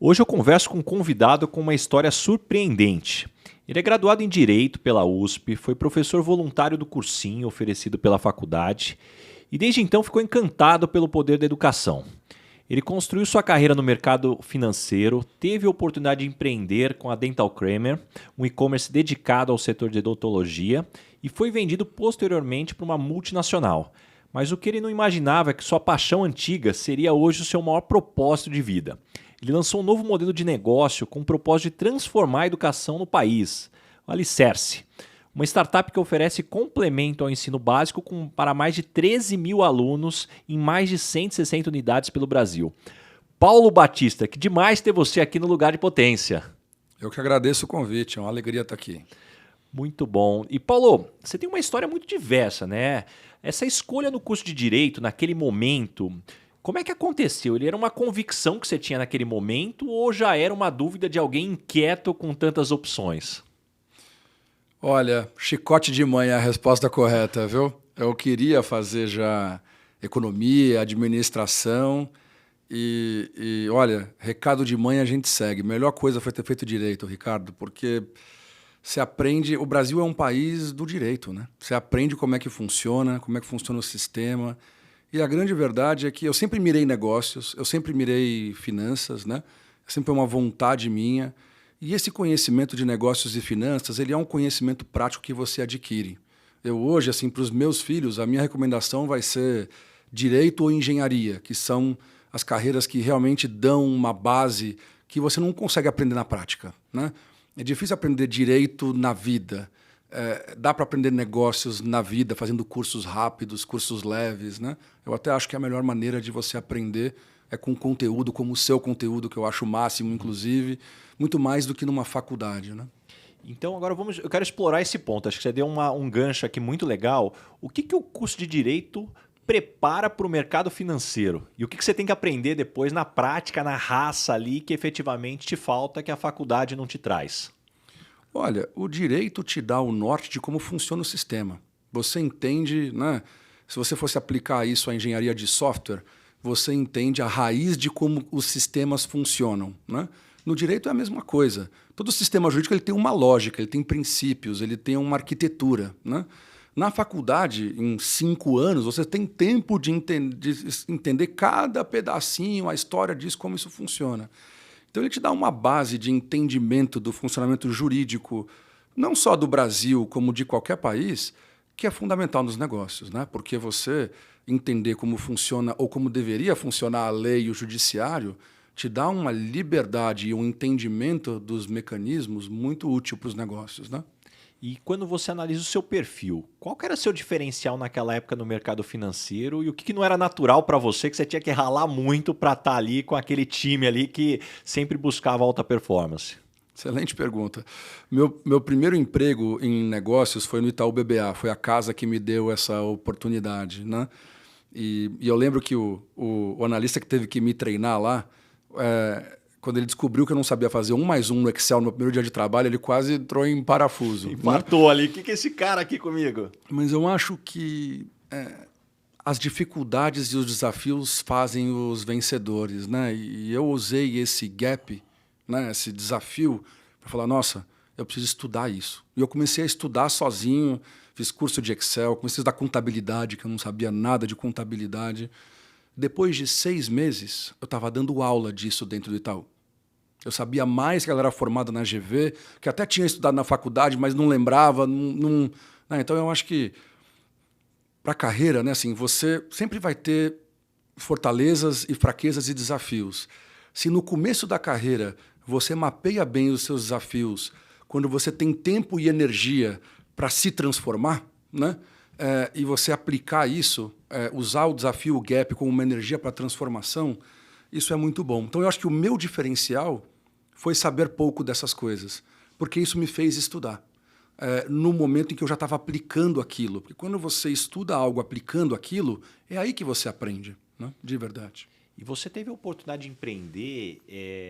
Hoje eu converso com um convidado com uma história surpreendente. Ele é graduado em Direito pela USP, foi professor voluntário do cursinho oferecido pela faculdade e desde então ficou encantado pelo poder da educação. Ele construiu sua carreira no mercado financeiro, teve a oportunidade de empreender com a Dental Kramer, um e-commerce dedicado ao setor de odontologia, e foi vendido posteriormente para uma multinacional. Mas o que ele não imaginava é que sua paixão antiga seria hoje o seu maior propósito de vida. Ele lançou um novo modelo de negócio com o propósito de transformar a educação no país, o Alicerce, uma startup que oferece complemento ao ensino básico para mais de 13 mil alunos em mais de 160 unidades pelo Brasil. Paulo Batista, que demais ter você aqui no Lugar de Potência. Eu que agradeço o convite, é uma alegria estar aqui. Muito bom. E Paulo, você tem uma história muito diversa, né? Essa escolha no curso de Direito, naquele momento, como é que aconteceu? Ele era uma convicção que você tinha naquele momento ou já era uma dúvida de alguém inquieto com tantas opções? Olha, chicote de mãe é a resposta correta, viu? Eu queria fazer já economia, administração olha, recado de mãe a gente segue. Melhor coisa foi ter feito direito, Ricardo, porque você aprende... O Brasil é um país do direito, né? Você aprende como é que funciona o sistema. E a grande verdade é que eu sempre mirei negócios, eu sempre mirei finanças, né? Sempre é uma vontade minha. E esse conhecimento de negócios e finanças, ele é um conhecimento prático que você adquire. Eu hoje, assim, para os meus filhos, a minha recomendação vai ser direito ou engenharia, que são as carreiras que realmente dão uma base que você não consegue aprender na prática, né? É difícil aprender direito na vida. Dá para aprender negócios na vida, fazendo cursos rápidos, cursos leves, né? Eu até acho que a melhor maneira de você aprender é com conteúdo, como o seu conteúdo, que eu acho o máximo, inclusive, muito mais do que numa faculdade, né? Então agora eu quero explorar esse ponto. Acho que você deu um gancho aqui muito legal. O que o curso de Direito prepara para o mercado financeiro? E o que você tem que aprender depois na prática, na raça ali, que efetivamente te falta, que a faculdade não te traz? Olha, o direito te dá o norte de como funciona o sistema. Você entende, né? Se você fosse aplicar isso à engenharia de software, você entende a raiz de como os sistemas funcionam, né? No direito é a mesma coisa. Todo sistema jurídico ele tem uma lógica, ele tem princípios, ele tem uma arquitetura, né? Na faculdade, em 5 anos, você tem tempo de entender cada pedacinho, a história disso, como isso funciona. Então ele te dá uma base de entendimento do funcionamento jurídico, não só do Brasil, como de qualquer país, que é fundamental nos negócios, né? Porque você entender como funciona ou como deveria funcionar a lei e o judiciário te dá uma liberdade e um entendimento dos mecanismos muito útil para os negócios, né? E quando você analisa o seu perfil, qual que era seu diferencial naquela época no mercado financeiro e o que não era natural para você, que você tinha que ralar muito para estar ali com aquele time ali que sempre buscava alta performance? Excelente pergunta. Meu primeiro emprego em negócios foi no Itaú BBA, foi a casa que me deu essa oportunidade, né? E eu lembro que o analista que teve que me treinar lá, quando ele descobriu que eu não sabia fazer 1+1 no Excel no meu primeiro dia de trabalho, ele quase entrou em parafuso. Infartou, né? Ali. O que é esse cara aqui comigo? Mas eu acho que as dificuldades e os desafios fazem os vencedores, né? E eu usei esse gap, né, esse desafio, para falar, nossa, eu preciso estudar isso. E eu comecei a estudar sozinho, fiz curso de Excel, comecei a estudar contabilidade, que eu não sabia nada de contabilidade. Depois de 6 meses, eu estava dando aula disso dentro do Itaú. Eu sabia mais que ela era formada na GV, que até tinha estudado na faculdade, mas não lembrava. Então, eu acho que, para a carreira, né, assim, você sempre vai ter fortalezas e fraquezas e desafios. Se no começo da carreira você mapeia bem os seus desafios, quando você tem tempo e energia para se transformar, né? E você aplicar isso, usar o desafio, o gap, como uma energia para transformação, isso é muito bom. Então, eu acho que o meu diferencial foi saber pouco dessas coisas, porque isso me fez estudar. No momento em que eu já estava aplicando aquilo. Porque quando você estuda algo aplicando aquilo, é aí que você aprende, né? De verdade. E você teve a oportunidade de empreender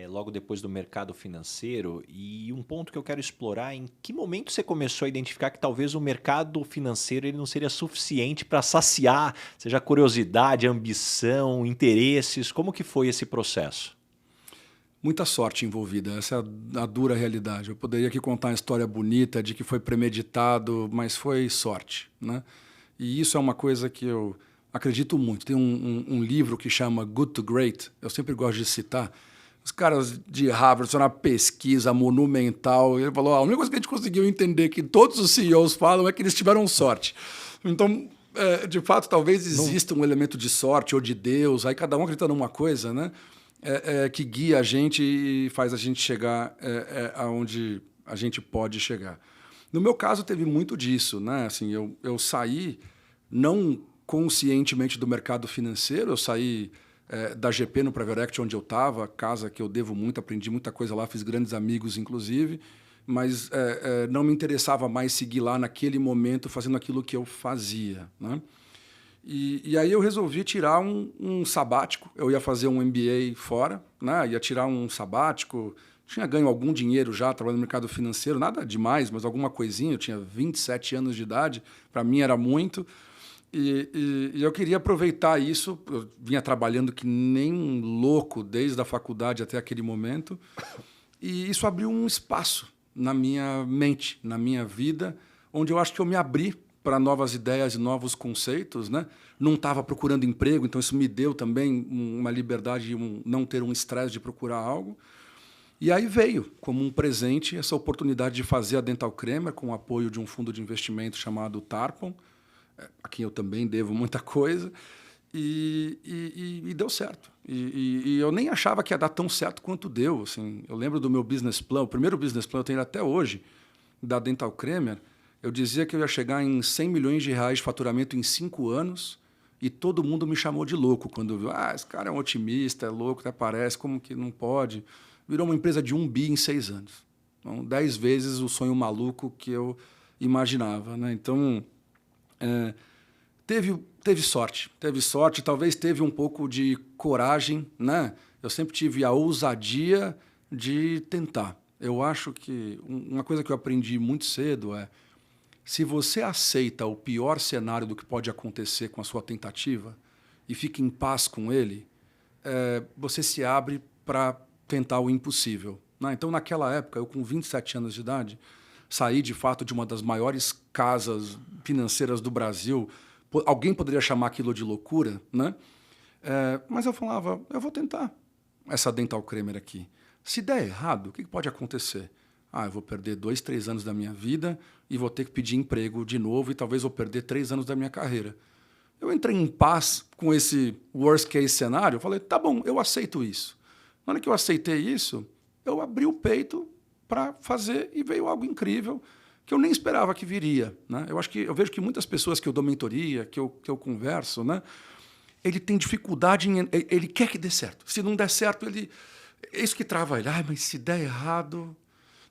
logo depois do mercado financeiro, e um ponto que eu quero explorar, em que momento você começou a identificar que talvez o mercado financeiro ele não seria suficiente para saciar, seja curiosidade, ambição, interesses, como que foi esse processo? muita sorte envolvida. Essa é a dura realidade. Eu poderia aqui contar uma história bonita de que foi premeditado, mas foi sorte, né? E isso é uma coisa que eu acredito muito. Tem um livro que chama Good to Great, eu sempre gosto de citar. Os caras de Harvard fizeram uma pesquisa monumental. E ele falou: a única coisa que a gente conseguiu entender que todos os CEOs falam é que eles tiveram sorte. Então, de fato, talvez exista um elemento de sorte ou de Deus, aí cada um acredita numa coisa, né? Que guia a gente e faz a gente chegar aonde a gente pode chegar. No meu caso, teve muito disso, né? Assim, eu saí não conscientemente do mercado financeiro, eu saí da GP no Private Equity, onde eu estava, casa que eu devo muito, aprendi muita coisa lá, fiz grandes amigos, inclusive, mas não me interessava mais seguir lá naquele momento fazendo aquilo que eu fazia, né? E aí eu resolvi tirar um sabático. Eu ia fazer um MBA fora, né? Ia tirar um sabático. Tinha ganho algum dinheiro já, trabalhando no mercado financeiro, nada demais, mas alguma coisinha. Eu tinha 27 anos de idade, para mim era muito. E eu queria aproveitar isso. Eu vinha trabalhando que nem um louco desde a faculdade até aquele momento. E isso abriu um espaço na minha mente, na minha vida, onde eu acho que eu me abri para novas ideias e novos conceitos, né? Não estava procurando emprego, então isso me deu também uma liberdade de não ter um estresse de procurar algo. E aí veio, como um presente, essa oportunidade de fazer a Dental Cremer com o apoio de um fundo de investimento chamado Tarpon, a quem eu também devo muita coisa, e deu certo. E eu nem achava que ia dar tão certo quanto deu. Assim, eu lembro do meu business plan, o primeiro business plan eu tenho até hoje, da Dental Cremer. Eu dizia que eu ia chegar em 100 milhões de reais de faturamento em 5 anos e todo mundo me chamou de louco quando viu. Esse cara é um otimista, é louco, até parece, como que não pode? Virou uma empresa de 1 bi em 6 anos. Então, 10 vezes o sonho maluco que eu imaginava, né? Então, teve sorte, talvez teve um pouco de coragem, né? Eu sempre tive a ousadia de tentar. Eu acho que uma coisa que eu aprendi muito cedo se você aceita o pior cenário do que pode acontecer com a sua tentativa e fica em paz com ele, você se abre para tentar o impossível, né? Então, naquela época, eu com 27 anos de idade, saí, de fato, de uma das maiores casas financeiras do Brasil. Alguém poderia chamar aquilo de loucura, né? Mas eu falava, eu vou tentar essa Dental Cremer aqui. Se der errado, o que pode acontecer? Eu vou perder 2, 3 anos da minha vida e vou ter que pedir emprego de novo e talvez vou perder 3 anos da minha carreira. Eu entrei em paz com esse worst case cenário, eu falei, tá bom, eu aceito isso. Na hora que eu aceitei isso, eu abri o peito para fazer e veio algo incrível que eu nem esperava que viria, né? Eu vejo que muitas pessoas que eu dou mentoria, que eu converso, né? Ele tem dificuldade ele quer que dê certo. Se não der certo, é isso que trava ele. Mas se der errado...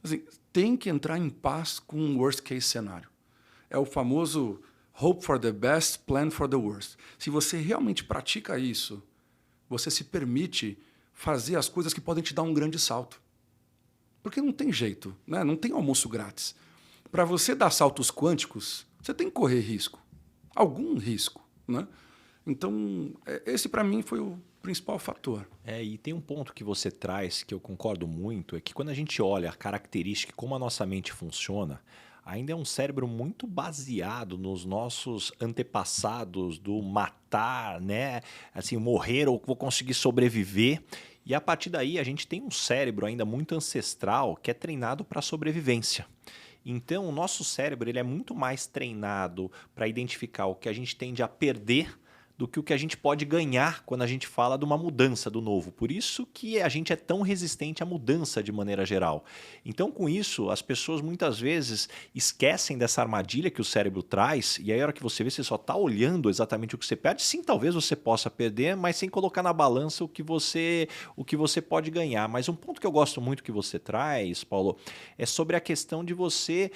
Assim, tem que entrar em paz com um worst case cenário. É o famoso hope for the best, plan for the worst. Se você realmente pratica isso, você se permite fazer as coisas que podem te dar um grande salto. Porque não tem jeito, né? Não tem almoço grátis. Para você dar saltos quânticos, você tem que correr risco. Algum risco, né? Então, esse para mim foi o principal fator. E tem um ponto que você traz que eu concordo muito, é que quando a gente olha a característica, como a nossa mente funciona, ainda é um cérebro muito baseado nos nossos antepassados do matar, né? Assim, morrer ou vou conseguir sobreviver. E a partir daí a gente tem um cérebro ainda muito ancestral que é treinado para a sobrevivência. Então o nosso cérebro ele é muito mais treinado para identificar o que a gente tende a perder do que o que a gente pode ganhar quando a gente fala de uma mudança do novo. Por isso que a gente é tão resistente à mudança de maneira geral. Então, com isso, as pessoas muitas vezes esquecem dessa armadilha que o cérebro traz, e aí a hora que você vê, você só está olhando exatamente o que você perde. Sim, talvez você possa perder, mas sem colocar na balança o que você pode ganhar. Mas um ponto que eu gosto muito que você traz, Paulo, é sobre a questão de você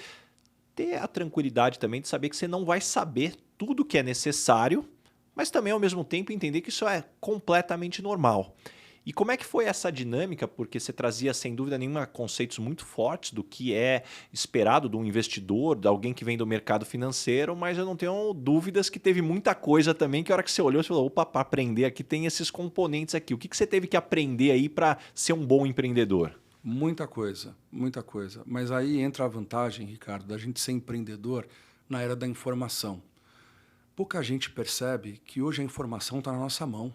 ter a tranquilidade também de saber que você não vai saber tudo que é necessário, mas também, ao mesmo tempo, entender que isso é completamente normal. E como é que foi essa dinâmica? Porque você trazia, sem dúvida nenhuma, conceitos muito fortes do que é esperado de um investidor, de alguém que vem do mercado financeiro, mas eu não tenho dúvidas que teve muita coisa também que a hora que você olhou, você falou, opa, para aprender aqui tem esses componentes aqui. O que você teve que aprender aí para ser um bom empreendedor? Muita coisa, muita coisa. Mas aí entra a vantagem, Ricardo, da gente ser empreendedor na era da informação. Pouca gente percebe que hoje a informação está na nossa mão.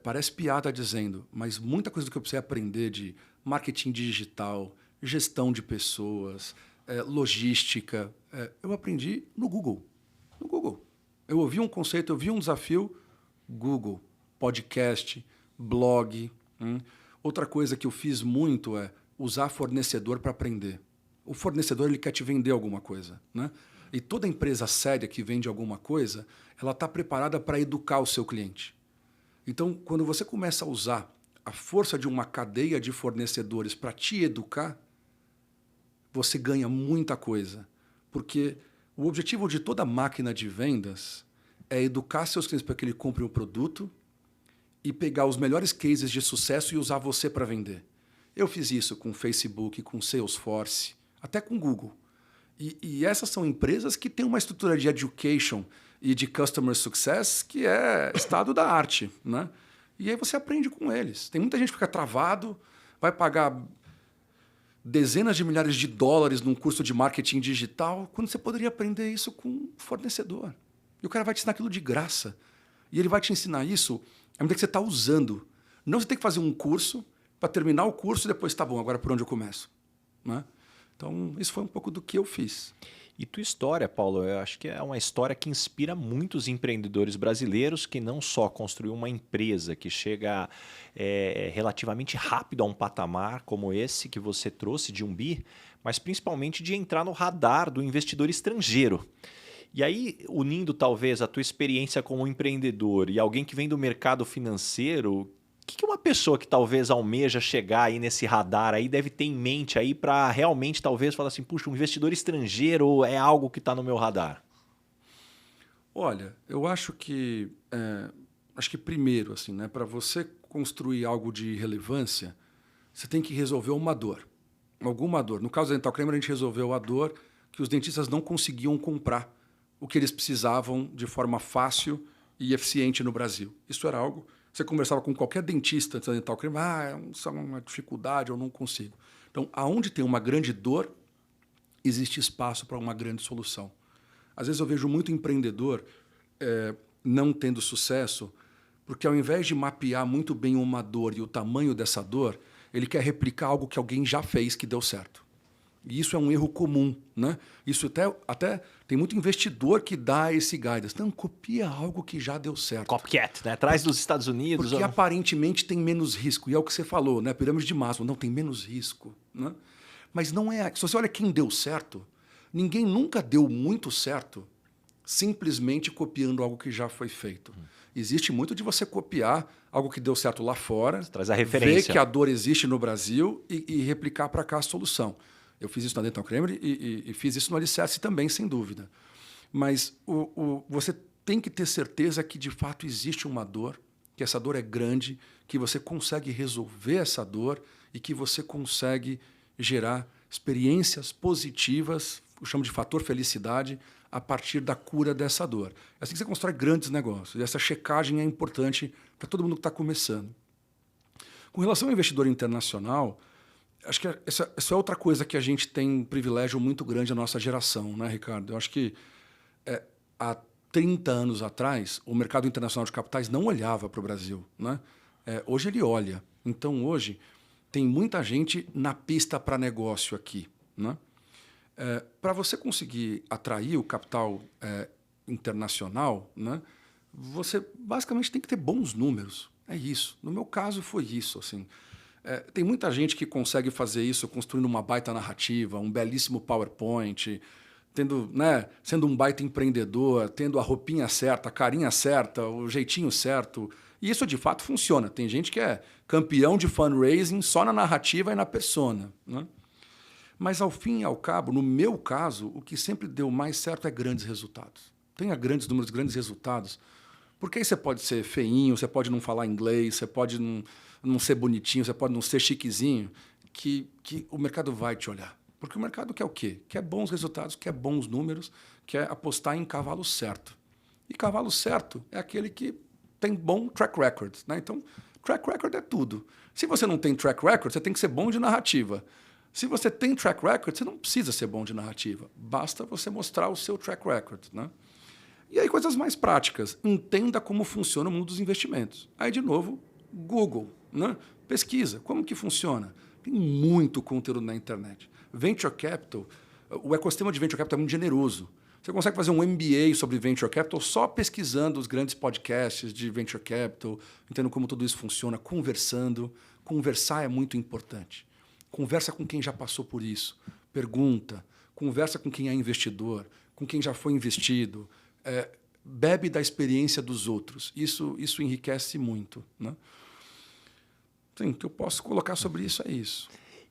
Parece piada dizendo, mas muita coisa do que eu precisei aprender de marketing digital, gestão de pessoas, logística, eu aprendi no Google. No Google. Eu ouvi um conceito, eu vi um desafio, Google, podcast, blog. Outra coisa que eu fiz muito é usar fornecedor para aprender. O fornecedor ele quer te vender alguma coisa, né? E toda empresa séria que vende alguma coisa, ela está preparada para educar o seu cliente. Então, quando você começa a usar a força de uma cadeia de fornecedores para te educar, você ganha muita coisa. Porque o objetivo de toda máquina de vendas é educar seus clientes para que ele compre um produto e pegar os melhores cases de sucesso e usar você para vender. Eu fiz isso com Facebook, com Salesforce, até com Google. E essas são empresas que têm uma estrutura de education e de customer success que é estado da arte, né? E aí você aprende com eles. Tem muita gente que fica travado, vai pagar dezenas de milhares de dólares num curso de marketing digital, quando você poderia aprender isso com um fornecedor. E o cara vai te ensinar aquilo de graça. E ele vai te ensinar isso à medida que você está usando. Não você tem que fazer um curso para terminar o curso e depois, tá bom, agora por onde eu começo? Né? Então, isso foi um pouco do que eu fiz. E tua história, Paulo, eu acho que é uma história que inspira muitos empreendedores brasileiros que não só construiu uma empresa que chega relativamente rápido a um patamar como esse que você trouxe de 1 bi, mas principalmente de entrar no radar do investidor estrangeiro. E aí, unindo talvez a tua experiência como empreendedor e alguém que vem do mercado financeiro, o que uma pessoa que talvez almeja chegar aí nesse radar aí deve ter em mente aí para realmente talvez falar assim, puxa, um investidor estrangeiro é algo que está no meu radar? Olha, eu acho que primeiro, assim, né, para você construir algo de relevância, você tem que resolver uma dor, alguma dor. No caso da Dental Kramer, a gente resolveu a dor que os dentistas não conseguiam comprar o que eles precisavam de forma fácil e eficiente no Brasil. Isso era algo... Você conversava com qualquer dentista antes da Dental Kramer, é uma dificuldade, eu não consigo. Então, aonde tem uma grande dor, existe espaço para uma grande solução. Às vezes eu vejo muito empreendedor não tendo sucesso, porque ao invés de mapear muito bem uma dor e o tamanho dessa dor, ele quer replicar algo que alguém já fez que deu certo. E isso é um erro comum, né? Isso até tem muito investidor que dá esse guidance. Não, copia algo que já deu certo. Copycat, né? Traz dos Estados Unidos. Porque aparentemente tem menos risco. E é o que você falou, né? Pirâmide de Maslow. Não, tem menos risco. Né? Mas não é... Se você olha quem deu certo, ninguém nunca deu muito certo simplesmente copiando algo que já foi feito. Existe muito de você copiar algo que deu certo lá fora, você traz a referência, ver que a dor existe no Brasil e replicar para cá a solução. Eu fiz isso na Dental Kramer e fiz isso no Alicerce também, sem dúvida. Mas você tem que ter certeza que, de fato, existe uma dor, que essa dor é grande, que você consegue resolver essa dor e que você consegue gerar experiências positivas, eu chamo de fator felicidade, a partir da cura dessa dor. É assim que você constrói grandes negócios. E essa checagem é importante para todo mundo que está começando. Com relação ao investidor internacional... Acho que essa é outra coisa que a gente tem um privilégio muito grande na nossa geração, né, Ricardo? Eu acho que há 30 anos atrás, o mercado internacional de capitais não olhava para o Brasil, né? Hoje ele olha. Então, hoje, tem muita gente na pista para negócio aqui, né? Para você conseguir atrair o capital internacional, né, você basicamente tem que ter bons números. É isso. No meu caso, foi isso, assim... tem muita gente que consegue fazer isso construindo uma baita narrativa, um belíssimo PowerPoint, sendo um baita empreendedor, tendo a roupinha certa, a carinha certa, o jeitinho certo. E isso de fato funciona. Tem gente que é campeão de fundraising só na narrativa e na persona. Né? Mas ao fim e ao cabo, no meu caso, o que sempre deu mais certo é grandes resultados. Tenha grandes números, grandes resultados, Porque aí você pode ser feinho, você pode não falar inglês, você pode não ser bonitinho, você pode não ser chiquezinho, que o mercado vai te olhar. Porque o mercado quer o quê? Quer bons resultados, quer bons números, quer apostar em cavalo certo. E cavalo certo é aquele que tem bom track record. Né? Então, track record é tudo. Se você não tem track record, você tem que ser bom de narrativa. Se você tem track record, você não precisa ser bom de narrativa. Basta você mostrar o seu track record. Né? E aí, coisas mais práticas. Entenda como funciona o mundo dos investimentos. Aí, de novo, Google. Né? Pesquisa. Como que funciona? Tem muito conteúdo na internet. Venture Capital, o ecossistema de Venture Capital é muito generoso. Você consegue fazer um MBA sobre Venture Capital só pesquisando os grandes podcasts de Venture Capital, entendendo como tudo isso funciona, conversando. Conversar é muito importante. Conversa com quem já passou por isso. Pergunta. Conversa com quem é investidor, com quem já foi investido. Bebe da experiência dos outros. Isso enriquece muito. Né? Sim, o que eu posso colocar sobre isso é isso.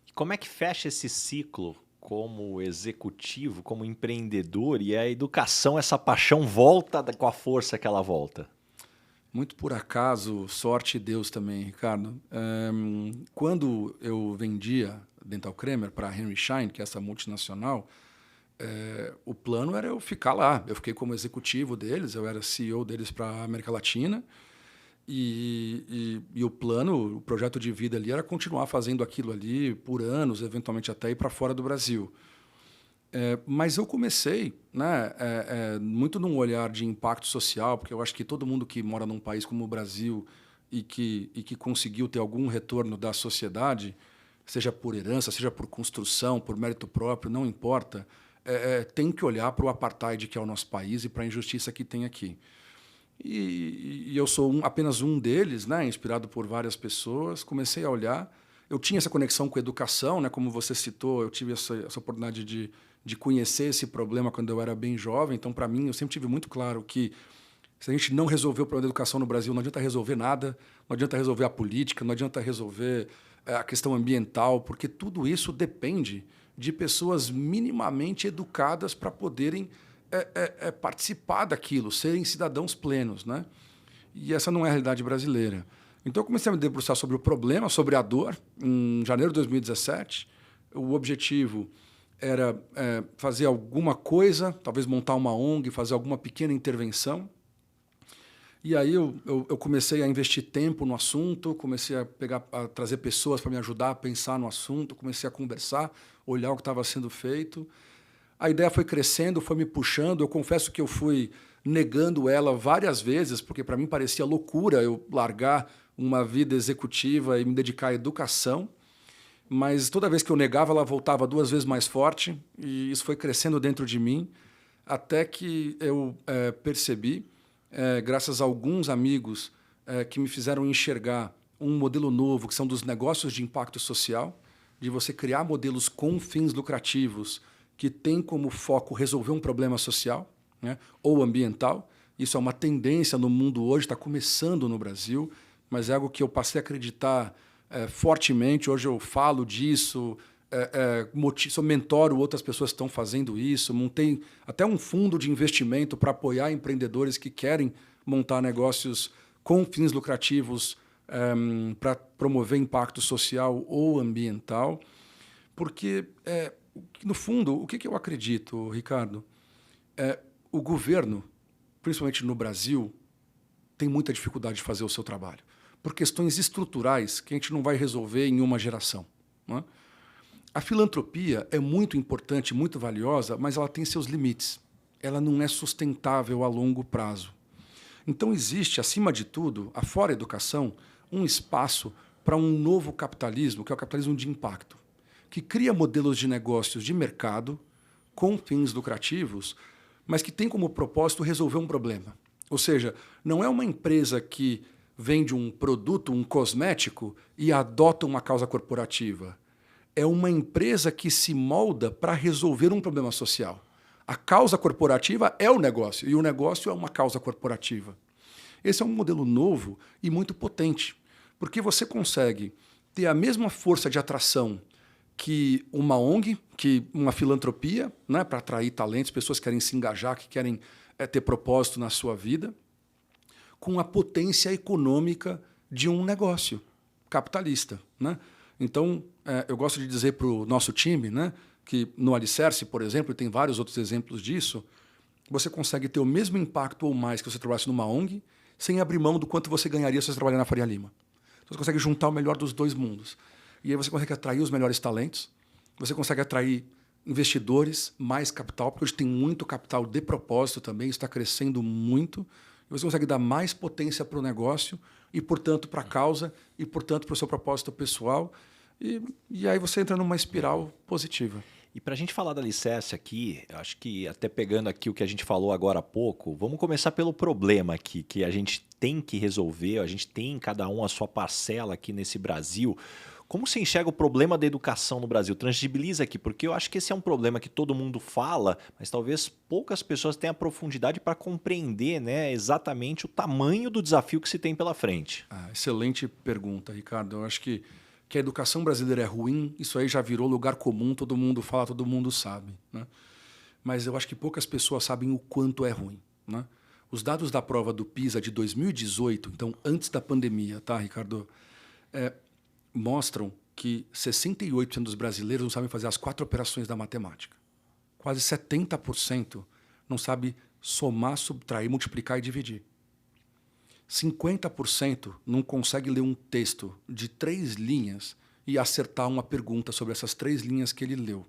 E como é que fecha esse ciclo como executivo, como empreendedor, e a educação, essa paixão volta com a força que ela volta? Muito por acaso, sorte e Deus também, Ricardo. Quando eu vendia Dental Cremer para a Henry Schein, que é essa multinacional, o plano era eu ficar lá. Eu fiquei como executivo deles, eu era CEO deles para a América Latina. E o plano, o projeto de vida ali era continuar fazendo aquilo ali por anos, eventualmente até ir para fora do Brasil. Mas eu comecei, né, muito num olhar de impacto social, porque eu acho que todo mundo que mora num país como o Brasil e que conseguiu ter algum retorno da sociedade, seja por herança, seja por construção, por mérito próprio, não importa, tem que olhar para o apartheid que é o nosso país e para a injustiça que tem aqui. E eu sou apenas um deles, né, inspirado por várias pessoas. Comecei a olhar. Eu tinha essa conexão com a educação, né, como você citou, eu tive essa oportunidade de conhecer esse problema quando eu era bem jovem. Então, para mim, eu sempre tive muito claro que se a gente não resolver o problema da educação no Brasil, não adianta resolver nada, não adianta resolver a política, não adianta resolver a questão ambiental, porque tudo isso depende de pessoas minimamente educadas para poderem participar daquilo, serem cidadãos plenos, né? E essa não é a realidade brasileira. Então eu comecei a me debruçar sobre o problema, sobre a dor. Em janeiro de 2017, o objetivo era fazer alguma coisa, talvez montar uma ONG, fazer alguma pequena intervenção. E aí eu comecei a investir tempo no assunto, comecei a trazer pessoas para me ajudar a pensar no assunto, comecei a conversar, olhar o que estava sendo feito. A ideia foi crescendo, foi me puxando. Eu confesso que eu fui negando ela várias vezes, porque para mim parecia loucura eu largar uma vida executiva e me dedicar à educação. Mas toda vez que eu negava, ela voltava 2 vezes mais forte. E isso foi crescendo dentro de mim, até que eu percebi, graças a alguns amigos que me fizeram enxergar um modelo novo, que são dos negócios de impacto social, de você criar modelos com fins lucrativos, que tem como foco resolver um problema social, né, ou ambiental. Isso é uma tendência no mundo hoje, está começando no Brasil, mas é algo que eu passei a acreditar fortemente. Hoje eu falo disso, mentoro outras pessoas que estão fazendo isso, montei até um fundo de investimento para apoiar empreendedores que querem montar negócios com fins lucrativos para promover impacto social ou ambiental, porque no fundo, o que eu acredito, Ricardo? O governo, principalmente no Brasil, tem muita dificuldade de fazer o seu trabalho, por questões estruturais que a gente não vai resolver em uma geração. Né? A filantropia é muito importante, muito valiosa, mas ela tem seus limites. Ela não é sustentável a longo prazo. Então existe, acima de tudo, afora a educação, um espaço para um novo capitalismo, que é o capitalismo de impacto, que cria modelos de negócios de mercado com fins lucrativos, mas que tem como propósito resolver um problema. Ou seja, não é uma empresa que vende um produto, um cosmético, e adota uma causa corporativa. É uma empresa que se molda para resolver um problema social. A causa corporativa é o negócio, e o negócio é uma causa corporativa. Esse é um modelo novo e muito potente, porque você consegue ter a mesma força de atração que uma ONG, que uma filantropia, né, para atrair talentos, pessoas que querem se engajar, que querem ter propósito na sua vida, com a potência econômica de um negócio capitalista, né? Então, eu gosto de dizer para o nosso time, né, que no Alicerce, por exemplo, e tem vários outros exemplos disso, você consegue ter o mesmo impacto ou mais que você trabalhasse numa ONG, sem abrir mão do quanto você ganharia se você trabalhar na Faria Lima. Então, você consegue juntar o melhor dos dois mundos. E aí você consegue atrair os melhores talentos, você consegue atrair investidores, mais capital, porque hoje tem muito capital de propósito também, está crescendo muito, e você consegue dar mais potência para o negócio e, portanto, para a causa e, portanto, para o seu propósito pessoal. E aí você entra numa espiral positiva. E para a gente falar da Alicerce aqui, acho que até pegando aqui o que a gente falou agora há pouco, vamos começar pelo problema aqui, que a gente tem que resolver, a gente tem cada um a sua parcela aqui nesse Brasil. Como você enxerga o problema da educação no Brasil? Tangibiliza aqui, porque eu acho que esse é um problema que todo mundo fala, mas talvez poucas pessoas tenham a profundidade para compreender, né, exatamente o tamanho do desafio que se tem pela frente. Excelente pergunta, Ricardo. Eu acho que a educação brasileira é ruim, isso aí já virou lugar comum, todo mundo fala, todo mundo sabe, né? Mas eu acho que poucas pessoas sabem o quanto é ruim, né? Os dados da prova do PISA de 2018, então antes da pandemia, tá, Ricardo? Mostram que 68% dos brasileiros não sabem fazer as 4 operações da matemática. Quase 70% não sabe somar, subtrair, multiplicar e dividir. 50% não consegue ler um texto de 3 linhas e acertar uma pergunta sobre essas 3 linhas que ele leu.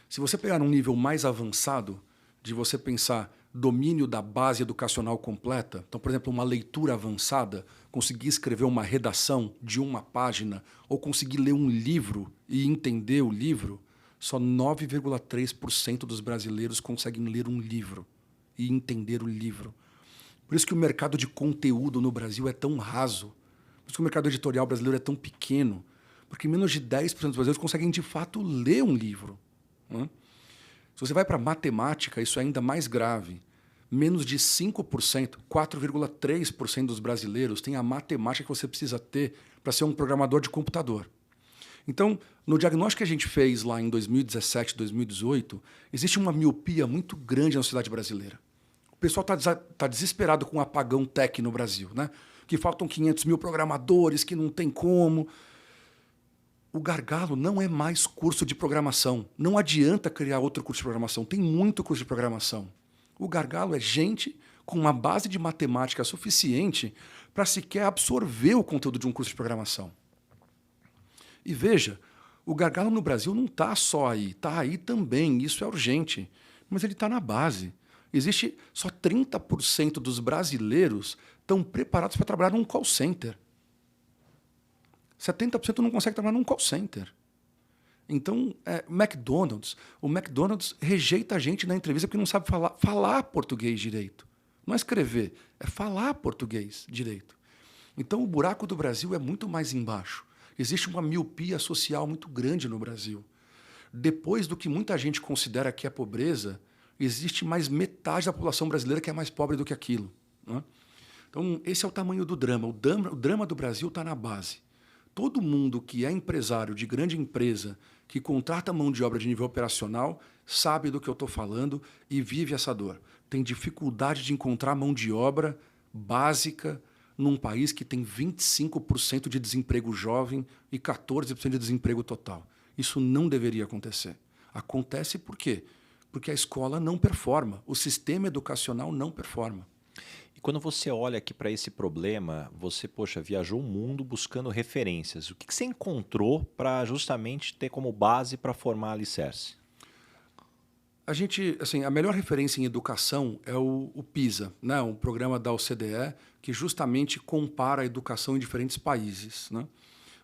Se você pegar um nível mais avançado, de você pensar domínio da base educacional completa, então, por exemplo, uma leitura avançada, conseguir escrever uma redação de uma página ou conseguir ler um livro e entender o livro, só 9,3% dos brasileiros conseguem ler um livro e entender o livro. Por isso que o mercado de conteúdo no Brasil é tão raso. Por isso que o mercado editorial brasileiro é tão pequeno. Porque menos de 10% dos brasileiros conseguem, de fato, ler um livro, né? Se você vai para matemática, isso é ainda mais grave. Menos de 5%, 4,3% dos brasileiros têm a matemática que você precisa ter para ser um programador de computador. Então, no diagnóstico que a gente fez lá em 2017, 2018, existe uma miopia muito grande na sociedade brasileira. O pessoal tá desesperado com o apagão tech no Brasil, né? Que faltam 500 mil programadores, que não tem como. O gargalo não é mais curso de programação. Não adianta criar outro curso de programação. Tem muito curso de programação. O gargalo é gente com uma base de matemática suficiente para sequer absorver o conteúdo de um curso de programação. E veja, o gargalo no Brasil não está só aí. Está aí também, isso é urgente. Mas ele está na base. Existe só 30% dos brasileiros estão preparados para trabalhar num call center. 70% não consegue trabalhar num call center. Então, o McDonald's rejeita a gente na entrevista porque não sabe falar português direito. Não é escrever, é falar português direito. Então, o buraco do Brasil é muito mais embaixo. Existe uma miopia social muito grande no Brasil. Depois do que muita gente considera que é pobreza, existe mais metade da população brasileira que é mais pobre do que aquilo, né? Então, esse é o tamanho do drama. O drama do Brasil está na base. Todo mundo que é empresário de grande empresa, que contrata mão de obra de nível operacional, sabe do que eu estou falando e vive essa dor. Tem dificuldade de encontrar mão de obra básica num país que tem 25% de desemprego jovem e 14% de desemprego total. Isso não deveria acontecer. Acontece por quê? Porque a escola não performa, o sistema educacional não performa. Quando você olha aqui para esse problema, você, viajou o mundo buscando referências. O que você encontrou para justamente ter como base para formar a Alicerce? A melhor referência em educação é o PISA, né? Um programa da OCDE que justamente compara a educação em diferentes países, né?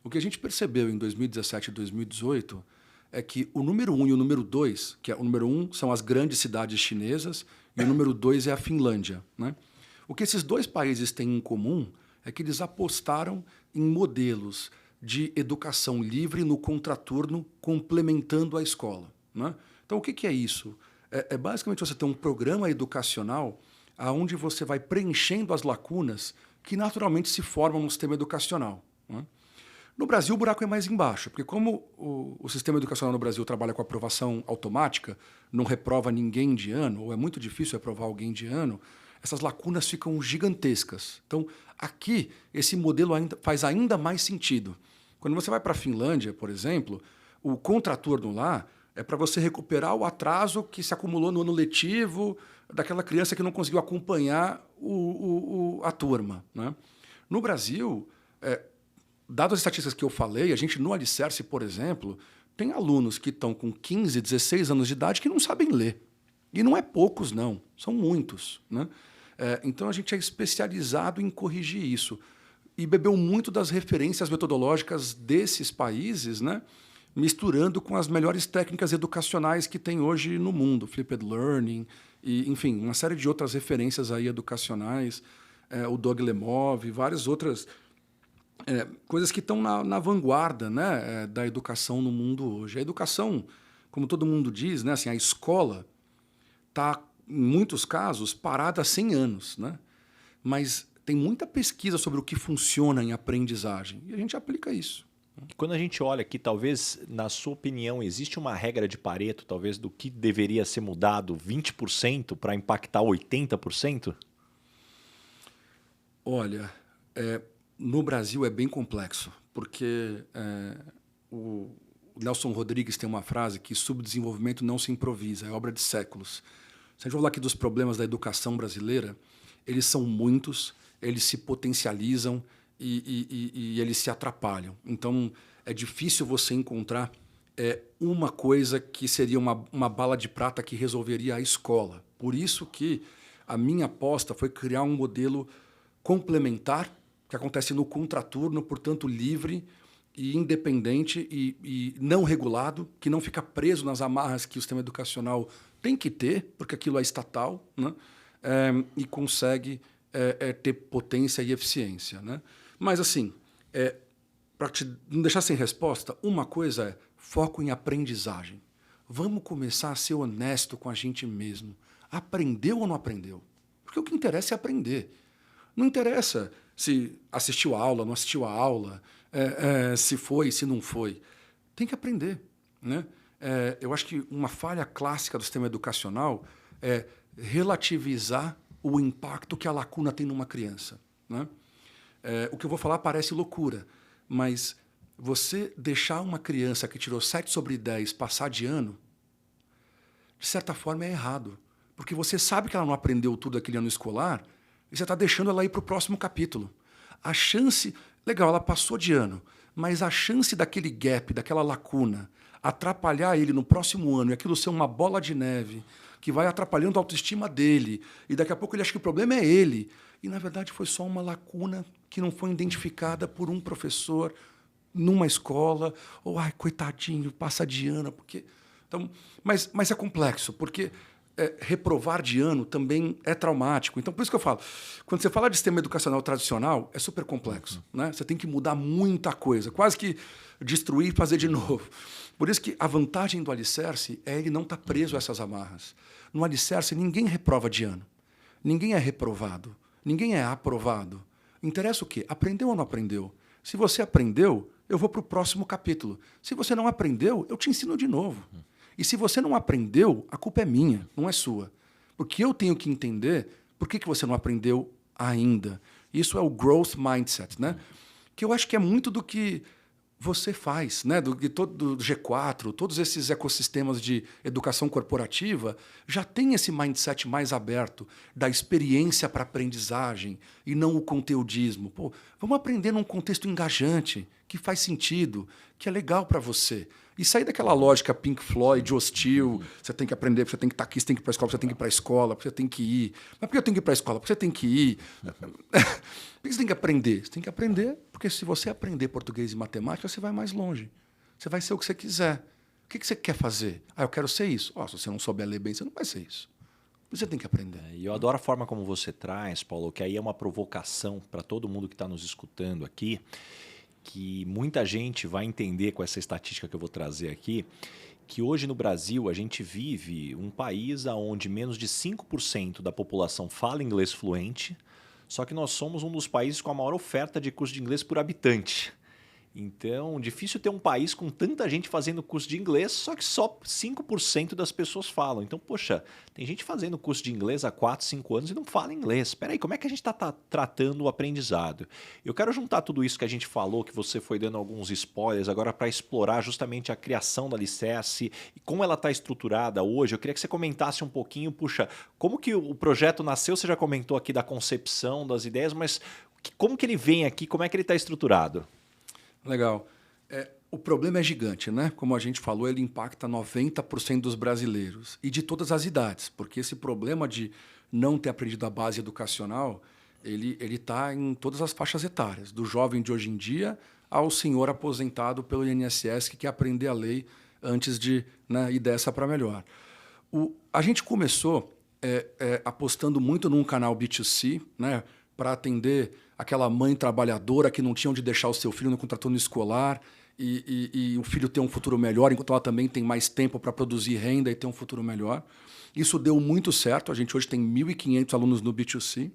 O que a gente percebeu em 2017 e 2018 é que o número 1 e o número 2, que é o número 1 são as grandes cidades chinesas e o número 2 é a Finlândia, né? O que esses dois países têm em comum é que eles apostaram em modelos de educação livre no contraturno, complementando a escola, né? Então, o que é isso? É basicamente você ter um programa educacional onde você vai preenchendo as lacunas que naturalmente se formam no sistema educacional, né? No Brasil, o buraco é mais embaixo, porque como o sistema educacional no Brasil trabalha com aprovação automática, não reprova ninguém de ano, ou é muito difícil reprovar alguém de ano, essas lacunas ficam gigantescas. Então, aqui, esse modelo faz ainda mais sentido. Quando você vai para a Finlândia, por exemplo, o contraturno lá é para você recuperar o atraso que se acumulou no ano letivo daquela criança que não conseguiu acompanhar a turma, né? No Brasil, dadas as estatísticas que eu falei, a gente no Alicerce, por exemplo, tem alunos que estão com 15, 16 anos de idade que não sabem ler. E não é poucos, não. São muitos, né? Então, a gente é especializado em corrigir isso. E bebeu muito das referências metodológicas desses países, né? Misturando com as melhores técnicas educacionais que tem hoje no mundo. Flipped Learning, e, enfim, uma série de outras referências aí educacionais. O Doug Lemov, várias outras coisas que estão na vanguarda, né, da educação no mundo hoje. A educação, como todo mundo diz, né, assim, a escola está, em muitos casos, parada há 100 anos, né? Mas tem muita pesquisa sobre o que funciona em aprendizagem e a gente aplica isso. Quando a gente olha aqui, talvez, na sua opinião, existe uma regra de Pareto, talvez, do que deveria ser mudado 20% para impactar 80%? Olha, no Brasil é bem complexo, porque o Nelson Rodrigues tem uma frase que subdesenvolvimento não se improvisa, é obra de séculos. Se a gente falar aqui dos problemas da educação brasileira, eles são muitos, eles se potencializam e eles se atrapalham. Então, é difícil você encontrar uma coisa que seria uma bala de prata que resolveria a escola. Por isso que a minha aposta foi criar um modelo complementar, que acontece no contraturno, portanto livre e independente e não regulado, que não fica preso nas amarras que o sistema educacional tem que ter, porque aquilo é estatal, né? E consegue ter potência e eficiência, né? Mas, assim, para não deixar sem resposta, uma coisa é foco em aprendizagem. Vamos começar a ser honesto com a gente mesmo. Aprendeu ou não aprendeu? Porque o que interessa é aprender. Não interessa se assistiu a aula, não assistiu a aula, se foi, se não foi. Tem que aprender, né? Eu acho que uma falha clássica do sistema educacional é relativizar o impacto que a lacuna tem numa criança, né? O que eu vou falar parece loucura, mas você deixar uma criança que tirou 7 sobre 10 passar de ano, de certa forma é errado, porque você sabe que ela não aprendeu tudo daquele ano escolar e você está deixando ela ir para o próximo capítulo. A chance... Legal, ela passou de ano, mas a chance daquele gap, daquela lacuna, atrapalhar ele no próximo ano e aquilo ser uma bola de neve que vai atrapalhando a autoestima dele e daqui a pouco ele acha que o problema é ele. E, na verdade, foi só uma lacuna que não foi identificada por um professor numa escola. Ou, ai, coitadinho, passa de ano. Porque... Então, mas é complexo, porque reprovar de ano também é traumático. Então, por isso que eu falo, quando você fala de sistema educacional tradicional, é super complexo, né? Você tem que mudar muita coisa, quase que destruir e fazer de novo. Por isso que a vantagem do Alicerce é ele não estar preso a essas amarras. No Alicerce, ninguém reprova de ano. Ninguém é reprovado. Ninguém é aprovado. Interessa o quê? Aprendeu ou não aprendeu? Se você aprendeu, eu vou para o próximo capítulo. Se você não aprendeu, eu te ensino de novo. E se você não aprendeu, a culpa é minha, não é sua. Porque eu tenho que entender por que você não aprendeu ainda. Isso é o growth mindset, né? Que eu acho que é muito do que você faz, né? Do G4, todos esses ecossistemas de educação corporativa já tem esse mindset mais aberto da experiência para aprendizagem e não o conteudismo. Pô, vamos aprender num contexto engajante, que faz sentido, que é legal para você. E sair daquela lógica Pink Floyd, hostil, você tem que aprender, você tem que estar aqui, você tem que ir para a escola, você tem que ir para a escola, você tem que ir. Mas por que eu tenho que ir para a escola? Porque você tem que ir. Por que você tem que aprender? Você tem que aprender porque se você aprender português e matemática, você vai mais longe. Você vai ser o que você quiser. O que você quer fazer? Ah, eu quero ser isso. Se você não souber ler bem, você não vai ser isso. Você tem que aprender. E eu adoro a forma como você traz, Paulo, que aí é uma provocação para todo mundo que está nos escutando aqui, que muita gente vai entender com essa estatística que eu vou trazer aqui, que hoje no Brasil a gente vive um país onde menos de 5% da população fala inglês fluente, só que nós somos um dos países com a maior oferta de curso de inglês por habitante. Então, difícil ter um país com tanta gente fazendo curso de inglês, só que só 5% das pessoas falam. Então, poxa, tem gente fazendo curso de inglês há 4, 5 anos e não fala inglês. Espera aí, como é que a gente está tratando o aprendizado? Eu quero juntar tudo isso que a gente falou, que você foi dando alguns spoilers, agora para explorar justamente a criação da Alicerce e como ela está estruturada hoje. Eu queria que você comentasse um pouquinho, puxa, como que o projeto nasceu? Você já comentou aqui da concepção, das ideias, mas como que ele vem aqui, como é que ele está estruturado? Legal. O problema é gigante, né? Como a gente falou, ele impacta 90% dos brasileiros e de todas as idades, porque esse problema de não ter aprendido a base educacional, ele está em todas as faixas etárias, do jovem de hoje em dia ao senhor aposentado pelo INSS que quer aprender a lei antes de, né, ir dessa para melhor. A gente começou apostando muito num canal B2C, né, para atender aquela mãe trabalhadora que não tinha onde deixar o seu filho no contraturno escolar e o filho ter um futuro melhor, enquanto ela também tem mais tempo para produzir renda e ter um futuro melhor. Isso deu muito certo. A gente hoje tem 1.500 alunos no B2C.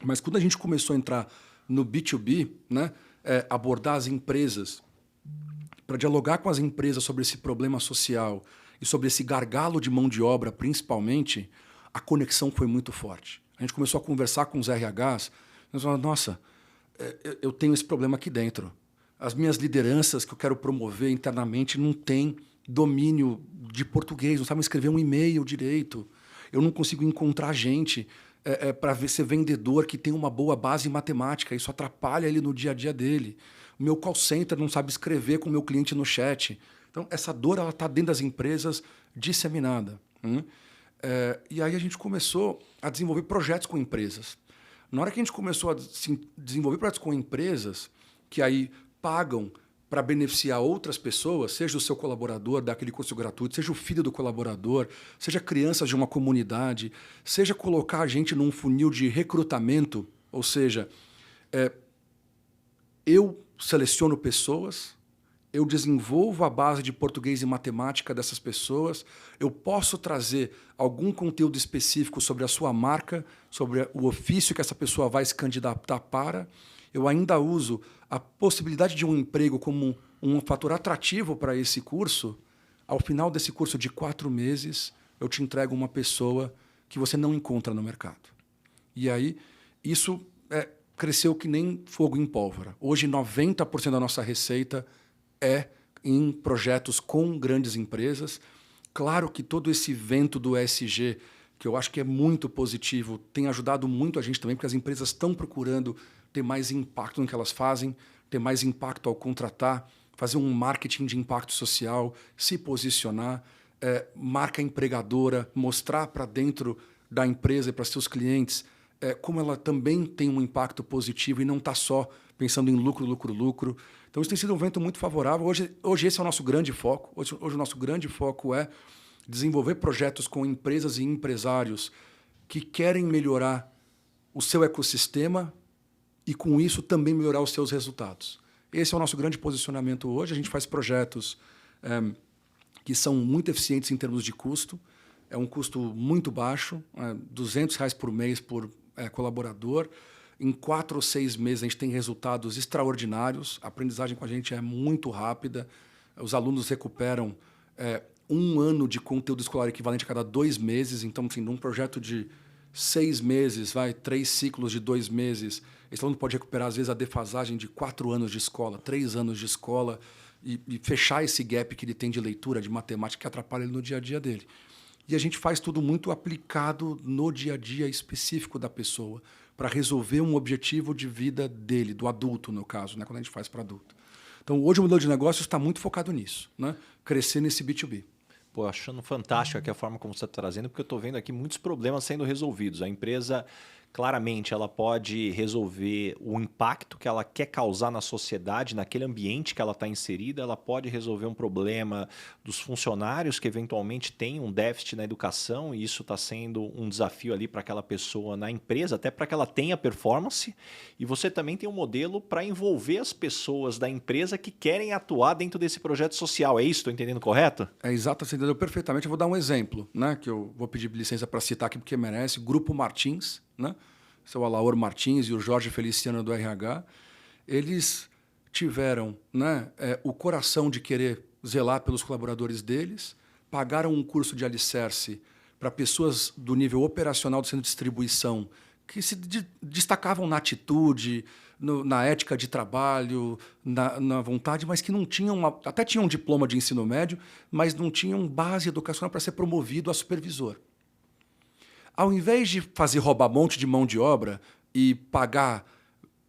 Mas quando a gente começou a entrar no B2B, né, abordar as empresas, para dialogar com as empresas sobre esse problema social e sobre esse gargalo de mão de obra, principalmente, a conexão foi muito forte. A gente começou a conversar com os RHs, nós falamos, nossa, eu tenho esse problema aqui dentro. As minhas lideranças que eu quero promover internamente não têm domínio de português, não sabem escrever um e-mail direito. Eu não consigo encontrar gente para ser vendedor que tem uma boa base em matemática. Isso atrapalha ele no dia a dia dele. O meu call center não sabe escrever com o meu cliente no chat. Então, essa dor está dentro das empresas disseminada. E aí a gente começou a desenvolver projetos com empresas. Na hora que a gente começou a desenvolver projetos com empresas, que aí pagam para beneficiar outras pessoas, seja o seu colaborador daquele curso gratuito, seja o filho do colaborador, seja crianças de uma comunidade, seja colocar a gente num funil de recrutamento, ou seja, eu seleciono pessoas, eu desenvolvo a base de português e matemática dessas pessoas, eu posso trazer algum conteúdo específico sobre a sua marca, sobre o ofício que essa pessoa vai se candidatar para. Eu ainda uso a possibilidade de um emprego como um fator atrativo para esse curso. Ao final desse curso de 4 meses, eu te entrego uma pessoa que você não encontra no mercado. E aí, isso cresceu que nem fogo em pólvora. Hoje, 90% da nossa receita é em projetos com grandes empresas. Claro que todo esse vento do ESG, que eu acho que é muito positivo, tem ajudado muito a gente também, porque as empresas estão procurando ter mais impacto no que elas fazem, ter mais impacto ao contratar, fazer um marketing de impacto social, se posicionar, marca empregadora, mostrar para dentro da empresa e para seus clientes como ela também tem um impacto positivo e não está só pensando em lucro, lucro, lucro. Então, isso tem sido um vento muito favorável. Hoje esse é o nosso grande foco. Hoje o nosso grande foco é desenvolver projetos com empresas e empresários que querem melhorar o seu ecossistema e, com isso, também melhorar os seus resultados. Esse é o nosso grande posicionamento hoje. A gente faz projetos que são muito eficientes em termos de custo. É um custo muito baixo, R$200 por mês por colaborador. Em 4 ou 6 meses, a gente tem resultados extraordinários. A aprendizagem com a gente é muito rápida. Os alunos recuperam 1 ano de conteúdo escolar equivalente a cada 2 meses. Então, assim, num projeto de 6 meses, 3 ciclos de 2 meses, esse aluno pode recuperar, às vezes, a defasagem de 4 anos de escola, 3 anos de escola e fechar esse gap que ele tem de leitura, de matemática, que atrapalha ele no dia a dia dele. E a gente faz tudo muito aplicado no dia a dia específico da pessoa, para resolver um objetivo de vida dele, do adulto, no caso, né, quando a gente faz para adulto. Então, hoje o modelo de negócio está muito focado nisso, né? Crescer nesse B2B. Pô, achando fantástico aqui a forma como você está trazendo, porque eu estou vendo aqui muitos problemas sendo resolvidos. A empresa, claramente, ela pode resolver o impacto que ela quer causar na sociedade, naquele ambiente que ela está inserida, ela pode resolver um problema dos funcionários que eventualmente têm um déficit na educação, e isso está sendo um desafio ali para aquela pessoa na empresa, até para que ela tenha performance. E você também tem um modelo para envolver as pessoas da empresa que querem atuar dentro desse projeto social. É isso? Estou entendendo correto? É exato, você entendeu perfeitamente. Eu vou dar um exemplo, né, que eu vou pedir licença para citar aqui porque merece. Grupo Martins, né? O seu Alaor Martins e o Jorge Feliciano do RH, eles tiveram, né, o coração de querer zelar pelos colaboradores deles, pagaram um curso de alicerce para pessoas do nível operacional do centro de distribuição que se destacavam na atitude, na ética de trabalho, na vontade, mas que não tinham, até tinham um diploma de ensino médio, mas não tinham base educacional para ser promovido a supervisor. Ao invés de fazer rouba-monte de mão de obra e pagar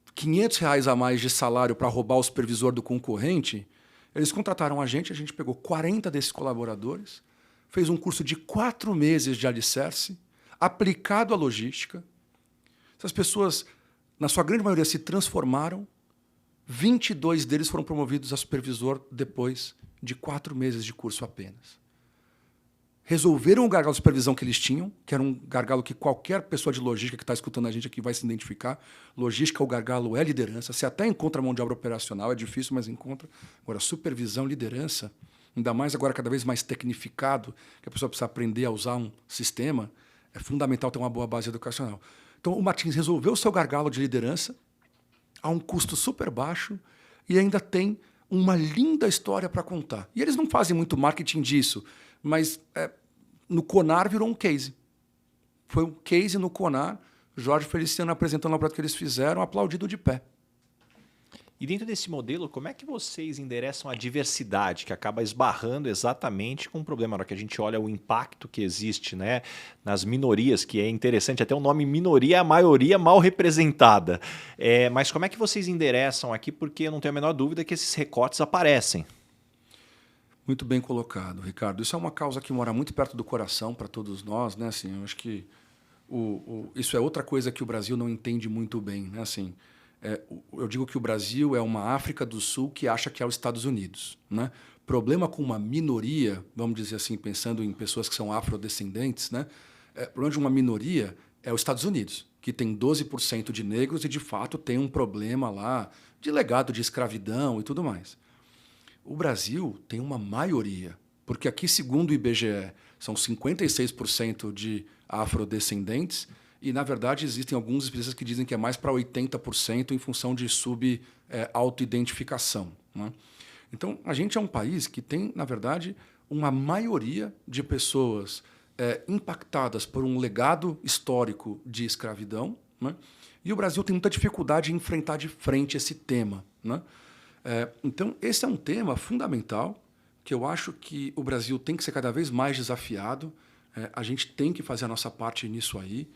R$ 500 a mais de salário para roubar o supervisor do concorrente, eles contrataram a gente pegou 40 desses colaboradores, fez um curso de 4 meses de alicerce, aplicado à logística. Essas pessoas, na sua grande maioria, se transformaram. 22 deles foram promovidos a supervisor depois de 4 meses de curso apenas. Resolveram o gargalo de supervisão que eles tinham, que era um gargalo que qualquer pessoa de logística que está escutando a gente aqui vai se identificar. Logística, o gargalo é liderança. Você até encontra mão de obra operacional, é difícil, mas encontra. Agora, supervisão, liderança, ainda mais agora cada vez mais tecnificado, que a pessoa precisa aprender a usar um sistema, é fundamental ter uma boa base educacional. Então, o Martins resolveu o seu gargalo de liderança a um custo super baixo e ainda tem uma linda história para contar. E eles não fazem muito marketing disso, mas no Conar virou um case. Foi um case no Conar, Jorge Feliciano apresentando o projeto que eles fizeram, aplaudido de pé. E dentro desse modelo, como é que vocês endereçam a diversidade, que acaba esbarrando exatamente com o problema? Na hora que a gente olha o impacto que existe, né, nas minorias, que é interessante, até o nome minoria é a maioria mal representada. Mas como é que vocês endereçam aqui? Porque eu não tenho a menor dúvida que esses recortes aparecem. Muito bem colocado, Ricardo. Isso é uma causa que mora muito perto do coração para todos nós, né? Assim, eu acho que isso é outra coisa que o Brasil não entende muito bem, né? Assim, eu digo que o Brasil é uma África do Sul que acha que é os Estados Unidos, né? Problema com uma minoria, vamos dizer assim, pensando em pessoas que são afrodescendentes, né? Problema de uma minoria é os Estados Unidos, que tem 12% de negros e, de fato, tem um problema lá de legado de escravidão e tudo mais. O Brasil tem uma maioria, porque aqui, segundo o IBGE, são 56% de afrodescendentes e, na verdade, existem alguns especialistas que dizem que é mais para 80% em função de auto-identificação, né? Então, a gente é um país que tem, na verdade, uma maioria de pessoas impactadas por um legado histórico de escravidão, né? E o Brasil tem muita dificuldade em enfrentar de frente esse tema, né? Então, esse é um tema fundamental que eu acho que o Brasil tem que ser cada vez mais desafiado. A gente tem que fazer a nossa parte nisso aí.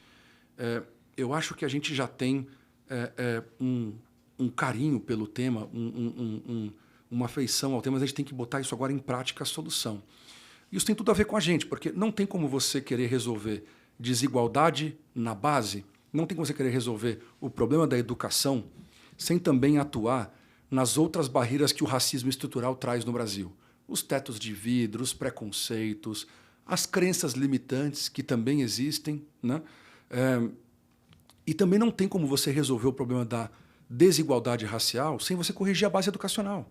Eu acho que a gente já tem um carinho pelo tema, uma afeição ao tema, mas a gente tem que botar isso agora em prática, a solução. Isso tem tudo a ver com a gente, porque não tem como você querer resolver desigualdade na base, não tem como você querer resolver o problema da educação sem também atuar nas outras barreiras que o racismo estrutural traz no Brasil. Os tetos de vidro, os preconceitos, as crenças limitantes que também existem, né? E também não tem como você resolver o problema da desigualdade racial sem você corrigir a base educacional.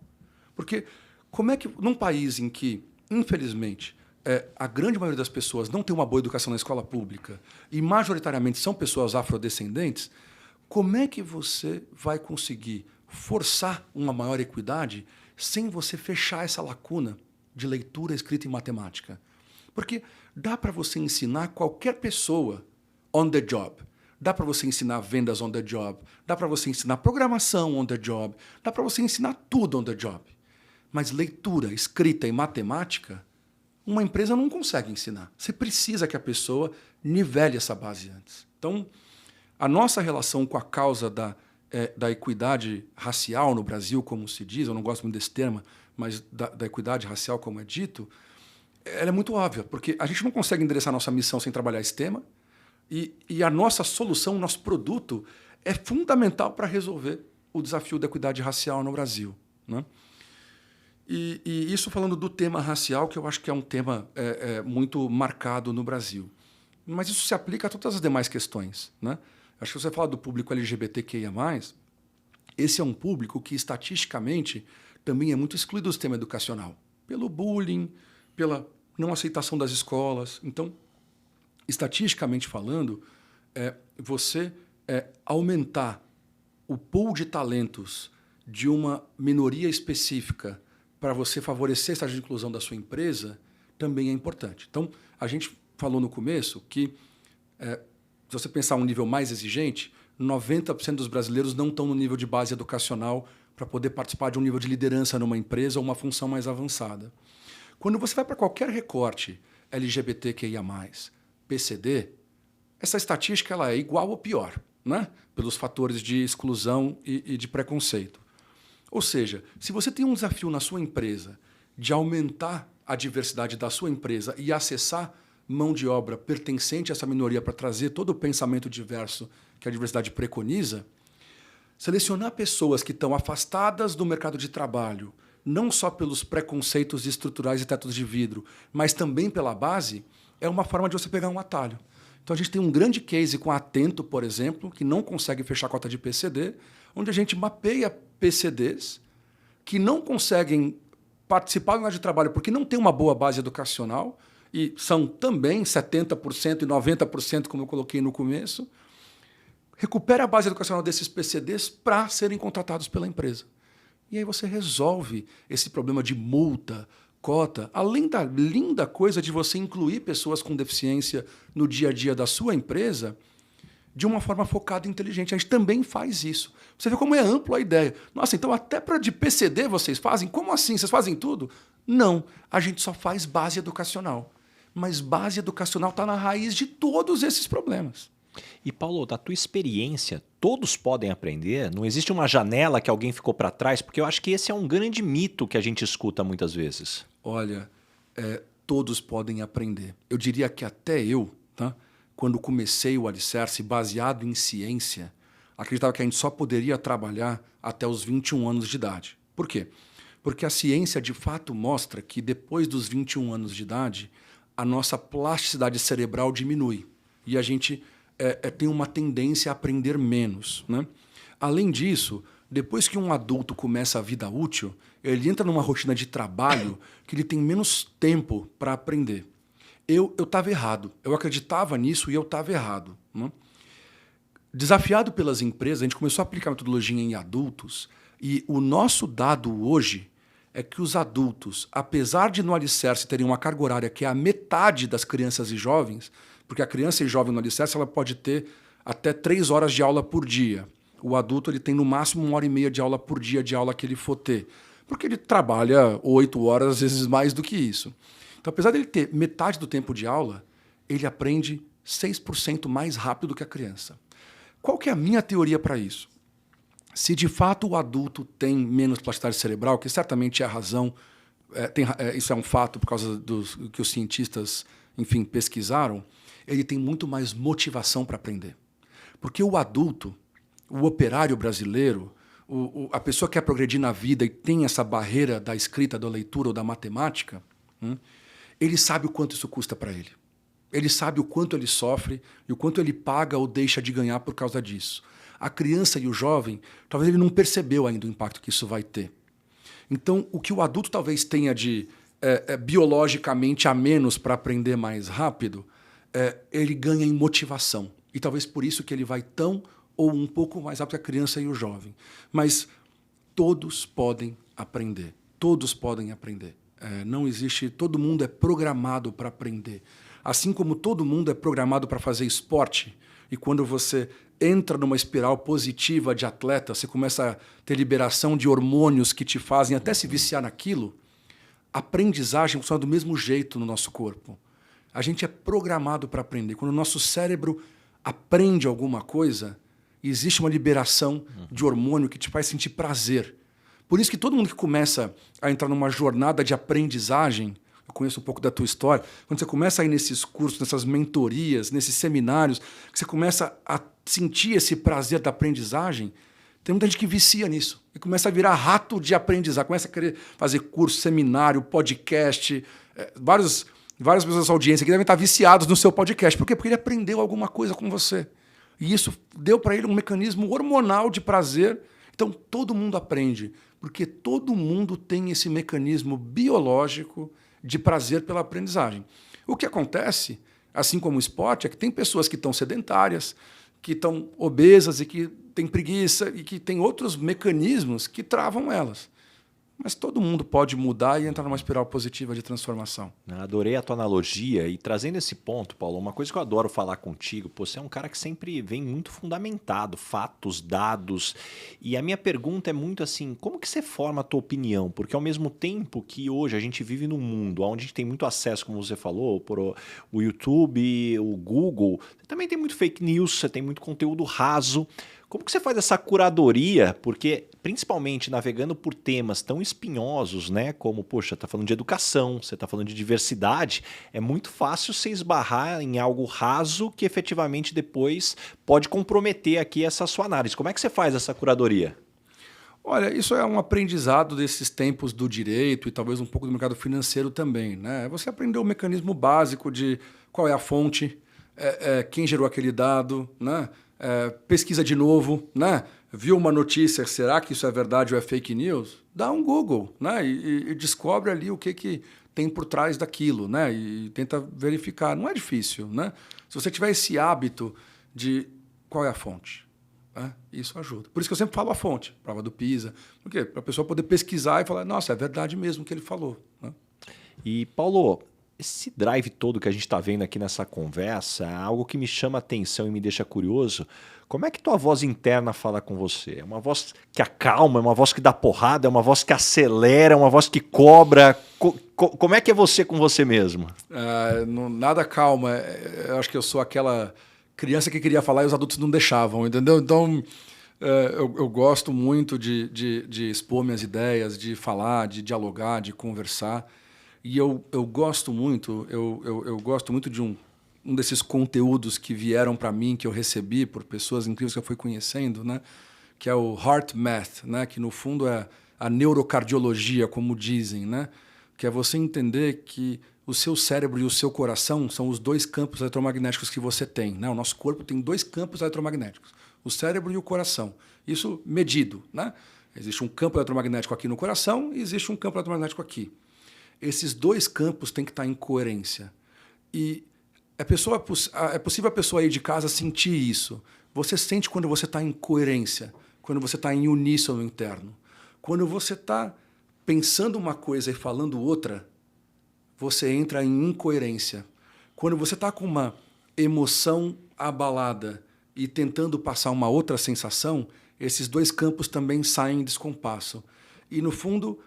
Porque como é que, num país em que, infelizmente, a grande maioria das pessoas não tem uma boa educação na escola pública e, majoritariamente, são pessoas afrodescendentes, como é que você vai conseguir forçar uma maior equidade sem você fechar essa lacuna de leitura, escrita e matemática? Porque dá para você ensinar qualquer pessoa on the job. Dá para você ensinar vendas on the job. Dá para você ensinar programação on the job. Dá para você ensinar tudo on the job. Mas leitura, escrita e matemática, uma empresa não consegue ensinar. Você precisa que a pessoa nivele essa base antes. Então, a nossa relação com a causa da equidade racial no Brasil, como se diz, eu não gosto muito desse termo, mas da equidade racial, como é dito, ela é muito óbvia, porque a gente não consegue endereçar a nossa missão sem trabalhar esse tema, e a nossa solução, o nosso produto, é fundamental para resolver o desafio da equidade racial no Brasil, né? E isso falando do tema racial, que eu acho que é um tema muito marcado no Brasil. Mas isso se aplica a todas as demais questões, né? Acho que você fala do público LGBTQIA+, esse é um público que, estatisticamente, também é muito excluído do sistema educacional. Pelo bullying, pela não aceitação das escolas. Então, estatisticamente falando, você aumentar o pool de talentos de uma minoria específica para você favorecer a estratégia de inclusão da sua empresa também é importante. Então, a gente falou no começo que, se você pensar um nível mais exigente, 90% dos brasileiros não estão no nível de base educacional para poder participar de um nível de liderança numa empresa ou uma função mais avançada. Quando você vai para qualquer recorte LGBTQIA+, PCD, essa estatística ela é igual ou pior, né? Pelos fatores de exclusão e de preconceito. Ou seja, se você tem um desafio na sua empresa de aumentar a diversidade da sua empresa e acessar mão de obra pertencente a essa minoria para trazer todo o pensamento diverso que a diversidade preconiza, selecionar pessoas que estão afastadas do mercado de trabalho, não só pelos preconceitos estruturais e tetos de vidro, mas também pela base, é uma forma de você pegar um atalho. Então a gente tem um grande case com a Atento, por exemplo, que não consegue fechar a cota de PCD, onde a gente mapeia PCDs que não conseguem participar do mercado de trabalho porque não tem uma boa base educacional, e são também 70% e 90%, como eu coloquei no começo, recupera a base educacional desses PCDs para serem contratados pela empresa. E aí você resolve esse problema de multa, cota, além da linda coisa de você incluir pessoas com deficiência no dia a dia da sua empresa, de uma forma focada e inteligente. A gente também faz isso. Você vê como é ampla a ideia. Nossa, então até para de PCD vocês fazem? Como assim? Vocês fazem tudo? Não, a gente só faz base educacional. Mas base educacional está na raiz de todos esses problemas. E Paulo, da tua experiência, todos podem aprender? Não existe uma janela que alguém ficou para trás? Porque eu acho que esse é um grande mito que a gente escuta muitas vezes. Olha, todos podem aprender. Eu diria que até eu, tá? Quando comecei o Alicerce baseado em ciência, acreditava que a gente só poderia trabalhar até os 21 anos de idade. Por quê? Porque a ciência de fato mostra que depois dos 21 anos de idade, a nossa plasticidade cerebral diminui e a gente tem uma tendência a aprender menos, né? Além disso, depois que um adulto começa a vida útil, ele entra numa rotina de trabalho que ele tem menos tempo para aprender. Eu estava errado. Eu acreditava nisso e eu estava errado, né? Desafiado pelas empresas, a gente começou a aplicar a metodologia em adultos e o nosso dado hoje é que os adultos, apesar de no Alicerce terem uma carga horária que é a metade das crianças e jovens, porque a criança e jovem no Alicerce ela pode ter até 3 horas de aula por dia. O adulto ele tem no máximo 1h30 de aula por dia de aula que ele for ter, porque ele trabalha 8 horas, às vezes mais do que isso. Então, apesar dele ter metade do tempo de aula, ele aprende 6% mais rápido do que a criança. Qual que é a minha teoria para isso? Se de fato o adulto tem menos plasticidade cerebral, que certamente é a razão, isso é um fato por causa do que os cientistas, enfim, pesquisaram, ele tem muito mais motivação para aprender. Porque o adulto, o operário brasileiro, a pessoa que quer progredir na vida e tem essa barreira da escrita, da leitura ou da matemática, ele sabe o quanto isso custa para ele. Ele sabe o quanto ele sofre e o quanto ele paga ou deixa de ganhar por causa disso. A criança e o jovem, talvez ele não percebeu ainda o impacto que isso vai ter. Então, o que o adulto talvez tenha de biologicamente a menos para aprender mais rápido, ele ganha em motivação. E talvez por isso que ele vai tão ou um pouco mais rápido que a criança e o jovem. Mas todos podem aprender. Todos podem aprender. Não existe... Todo mundo é programado para aprender. Assim como todo mundo é programado para fazer esporte. E quando você entra numa espiral positiva de atleta, você começa a ter liberação de hormônios que te fazem até se viciar naquilo, a aprendizagem funciona do mesmo jeito no nosso corpo. A gente é programado para aprender. Quando o nosso cérebro aprende alguma coisa, existe uma liberação de hormônio que te faz sentir prazer. Por isso que todo mundo que começa a entrar numa jornada de aprendizagem, eu conheço um pouco da tua história, quando você começa a ir nesses cursos, nessas mentorias, nesses seminários, que você começa a sentir esse prazer da aprendizagem, tem muita gente que vicia nisso e começa a virar rato de aprendizagem, começa a querer fazer curso, seminário, podcast, várias pessoas da audiência que devem estar viciados no seu podcast. Por quê? Porque ele aprendeu alguma coisa com você. E isso deu para ele um mecanismo hormonal de prazer. Então, todo mundo aprende, porque todo mundo tem esse mecanismo biológico de prazer pela aprendizagem. O que acontece, assim como o esporte, é que tem pessoas que estão sedentárias, que estão obesas e que tem preguiça e que tem outros mecanismos que travam elas. Mas todo mundo pode mudar e entrar numa espiral positiva de transformação. Adorei a tua analogia e trazendo esse ponto, Paulo, uma coisa que eu adoro falar contigo, pô, você é um cara que sempre vem muito fundamentado, fatos, dados, e a minha pergunta é muito assim, como que você forma a tua opinião? Porque ao mesmo tempo que hoje a gente vive num mundo onde a gente tem muito acesso, como você falou, por o YouTube, o Google, você também tem muito fake news, você tem muito conteúdo raso. Como que você faz essa curadoria? Porque, principalmente navegando por temas tão espinhosos, né? Como, poxa, tá falando de educação, você tá falando de diversidade, é muito fácil você esbarrar em algo raso que efetivamente depois pode comprometer aqui essa sua análise. Como é que você faz essa curadoria? Olha, isso é um aprendizado desses tempos do direito e talvez um pouco do mercado financeiro também, né? Você aprendeu o mecanismo básico de qual é a fonte, quem gerou aquele dado, né? Pesquisa de novo, né? Viu uma notícia, será que isso é verdade ou é fake news? Dá um Google, né? E descobre ali o que tem por trás daquilo, né? E tenta verificar. Não é difícil, né? Se você tiver esse hábito de qual é a fonte, né? Isso ajuda. Por isso que eu sempre falo a fonte, prova do PISA. Por quê? Para a pessoa poder pesquisar e falar, nossa, é verdade mesmo o que ele falou, né? E, Paulo, esse drive todo que a gente está vendo aqui nessa conversa é algo que me chama a atenção e me deixa curioso. Como é que tua voz interna fala com você? É uma voz que acalma, é uma voz que dá porrada, é uma voz que acelera, é uma voz que cobra? Como é que é você com você mesmo? Nada calma. Eu acho que eu sou aquela criança que queria falar e os adultos não deixavam, entendeu? Então, eu gosto muito de expor minhas ideias, de falar, de dialogar, de conversar. E eu gosto muito, eu gosto muito de um desses conteúdos que vieram para mim, que eu recebi por pessoas incríveis que eu fui conhecendo, né? Que é o Heart Math, né? Que no fundo é a neurocardiologia, como dizem, né? Que é você entender que o seu cérebro e o seu coração são os dois campos eletromagnéticos que você tem, né? O nosso corpo tem dois campos eletromagnéticos, o cérebro e o coração. Isso medido, né? Existe um campo eletromagnético aqui no coração e existe um campo eletromagnético aqui. Esses dois campos têm que estar em coerência. E é possível a pessoa aí de casa sentir isso. Você sente quando você está em coerência, quando você está em uníssono interno. Quando você está pensando uma coisa e falando outra, você entra em incoerência. Quando você está com uma emoção abalada e tentando passar uma outra sensação, esses dois campos também saem em descompasso. E, no fundo,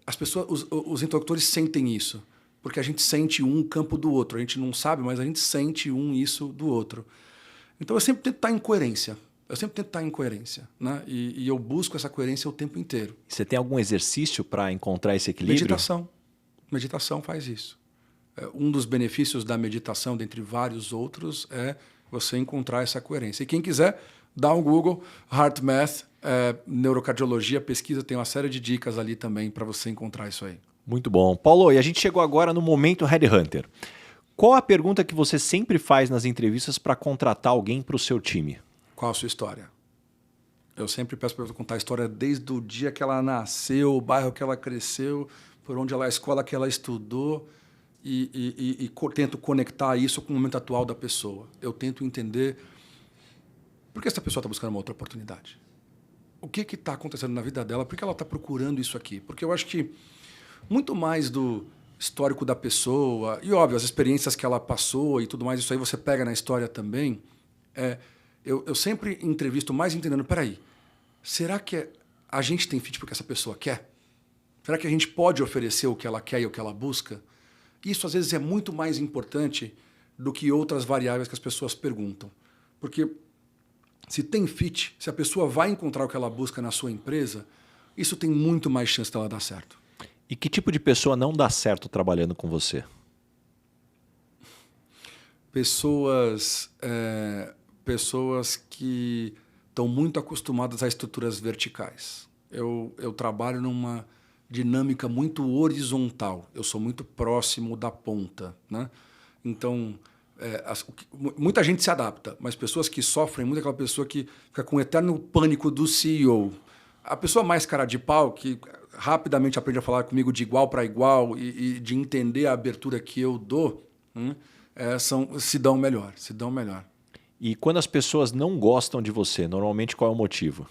as pessoas, os interlocutores sentem isso, porque a gente sente um campo do outro. A gente não sabe, mas a gente sente isso do outro. Então eu sempre tento estar em coerência. Né? E eu busco essa coerência o tempo inteiro. Você tem algum exercício para encontrar esse equilíbrio? Meditação. Meditação faz isso. Um dos benefícios da meditação, dentre vários outros, é você encontrar essa coerência. E quem quiser, dá um Google, Heart Math, neurocardiologia, pesquisa, tem uma série de dicas ali também para você encontrar isso aí. Muito bom. Paulo, e a gente chegou agora no momento Headhunter. Qual a pergunta que você sempre faz nas entrevistas para contratar alguém para o seu time? Qual a sua história? Eu sempre peço para ela contar a história desde o dia que ela nasceu, o bairro que ela cresceu, por onde ela, a escola que ela estudou, e tento conectar isso com o momento atual da pessoa. Eu tento entender por que essa pessoa está buscando uma outra oportunidade. O que está acontecendo na vida dela? Por que ela está procurando isso aqui? Porque eu acho que muito mais do histórico da pessoa, e óbvio, as experiências que ela passou e tudo mais, isso aí você pega na história também, eu sempre entrevisto mais entendendo, peraí, será que a gente tem fit porque essa pessoa quer? Será que a gente pode oferecer o que ela quer e o que ela busca? Isso, às vezes, é muito mais importante do que outras variáveis que as pessoas perguntam. Porque se tem fit, se a pessoa vai encontrar o que ela busca na sua empresa, isso tem muito mais chance dela dar certo. E que tipo de pessoa não dá certo trabalhando com você? Pessoas que estão muito acostumadas a estruturas verticais. Eu trabalho numa dinâmica muito horizontal. Eu sou muito próximo da ponta, né? Então, muita gente se adapta, mas pessoas que sofrem muito é aquela pessoa que fica com o eterno pânico do CEO. A pessoa mais cara de pau, que rapidamente aprende a falar comigo de igual para igual e de entender a abertura que eu dou, se dão melhor. E quando as pessoas não gostam de você, normalmente qual é o motivo?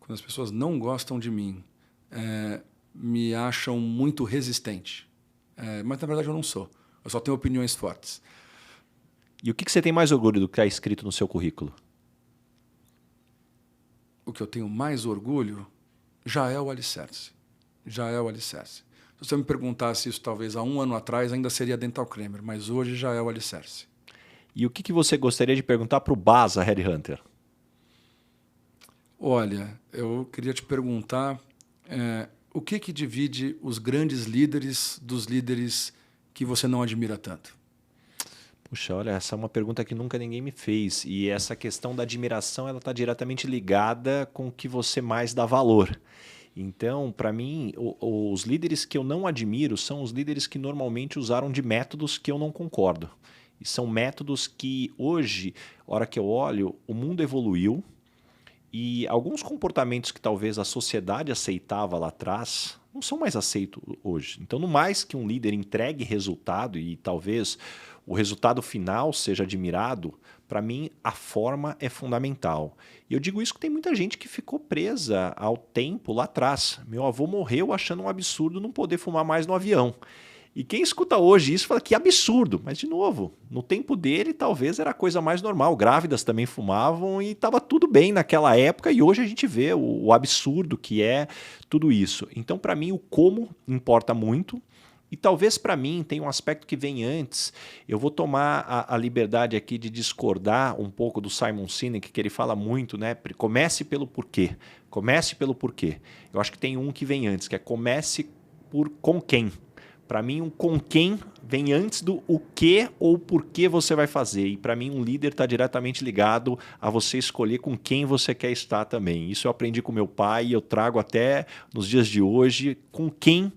Quando as pessoas não gostam de mim, me acham muito resistente. Mas, na verdade, eu não sou. Eu só tenho opiniões fortes. E o que você tem mais orgulho do que está escrito no seu currículo? O que eu tenho mais orgulho já é o alicerce. Já é o alicerce. Se você me perguntasse isso talvez há um ano atrás, ainda seria Dental Kramer, mas hoje já é o alicerce. E o que você gostaria de perguntar para o Baza Headhunter? Olha, eu queria te perguntar o que divide os grandes líderes dos líderes que você não admira tanto? Puxa, olha, essa é uma pergunta que nunca ninguém me fez. E essa questão da admiração, ela está diretamente ligada com o que você mais dá valor. Então, para mim, os líderes que eu não admiro são os líderes que normalmente usaram de métodos que eu não concordo. E são métodos que hoje, hora que eu olho, o mundo evoluiu e alguns comportamentos que talvez a sociedade aceitava lá atrás não são mais aceitos hoje. Então, no mais que um líder entregue resultado e talvez o resultado final seja admirado, para mim a forma é fundamental. E eu digo isso que tem muita gente que ficou presa ao tempo lá atrás. Meu avô morreu achando um absurdo não poder fumar mais no avião. E quem escuta hoje isso fala que absurdo, mas de novo, no tempo dele talvez era a coisa mais normal. Grávidas também fumavam e estava tudo bem naquela época e hoje a gente vê o absurdo que é tudo isso. Então para mim o como importa muito e talvez para mim tem um aspecto que vem antes. Eu vou tomar a liberdade aqui de discordar um pouco do Simon Sinek, que ele fala muito, né? Comece pelo porquê. Comece pelo porquê. Eu acho que tem um que vem antes, que é comece por com quem. Para mim, um com quem vem antes do o que ou por que você vai fazer. E para mim, um líder está diretamente ligado a você escolher com quem você quer estar também. Isso eu aprendi com meu pai e eu trago até nos dias de hoje. Com quem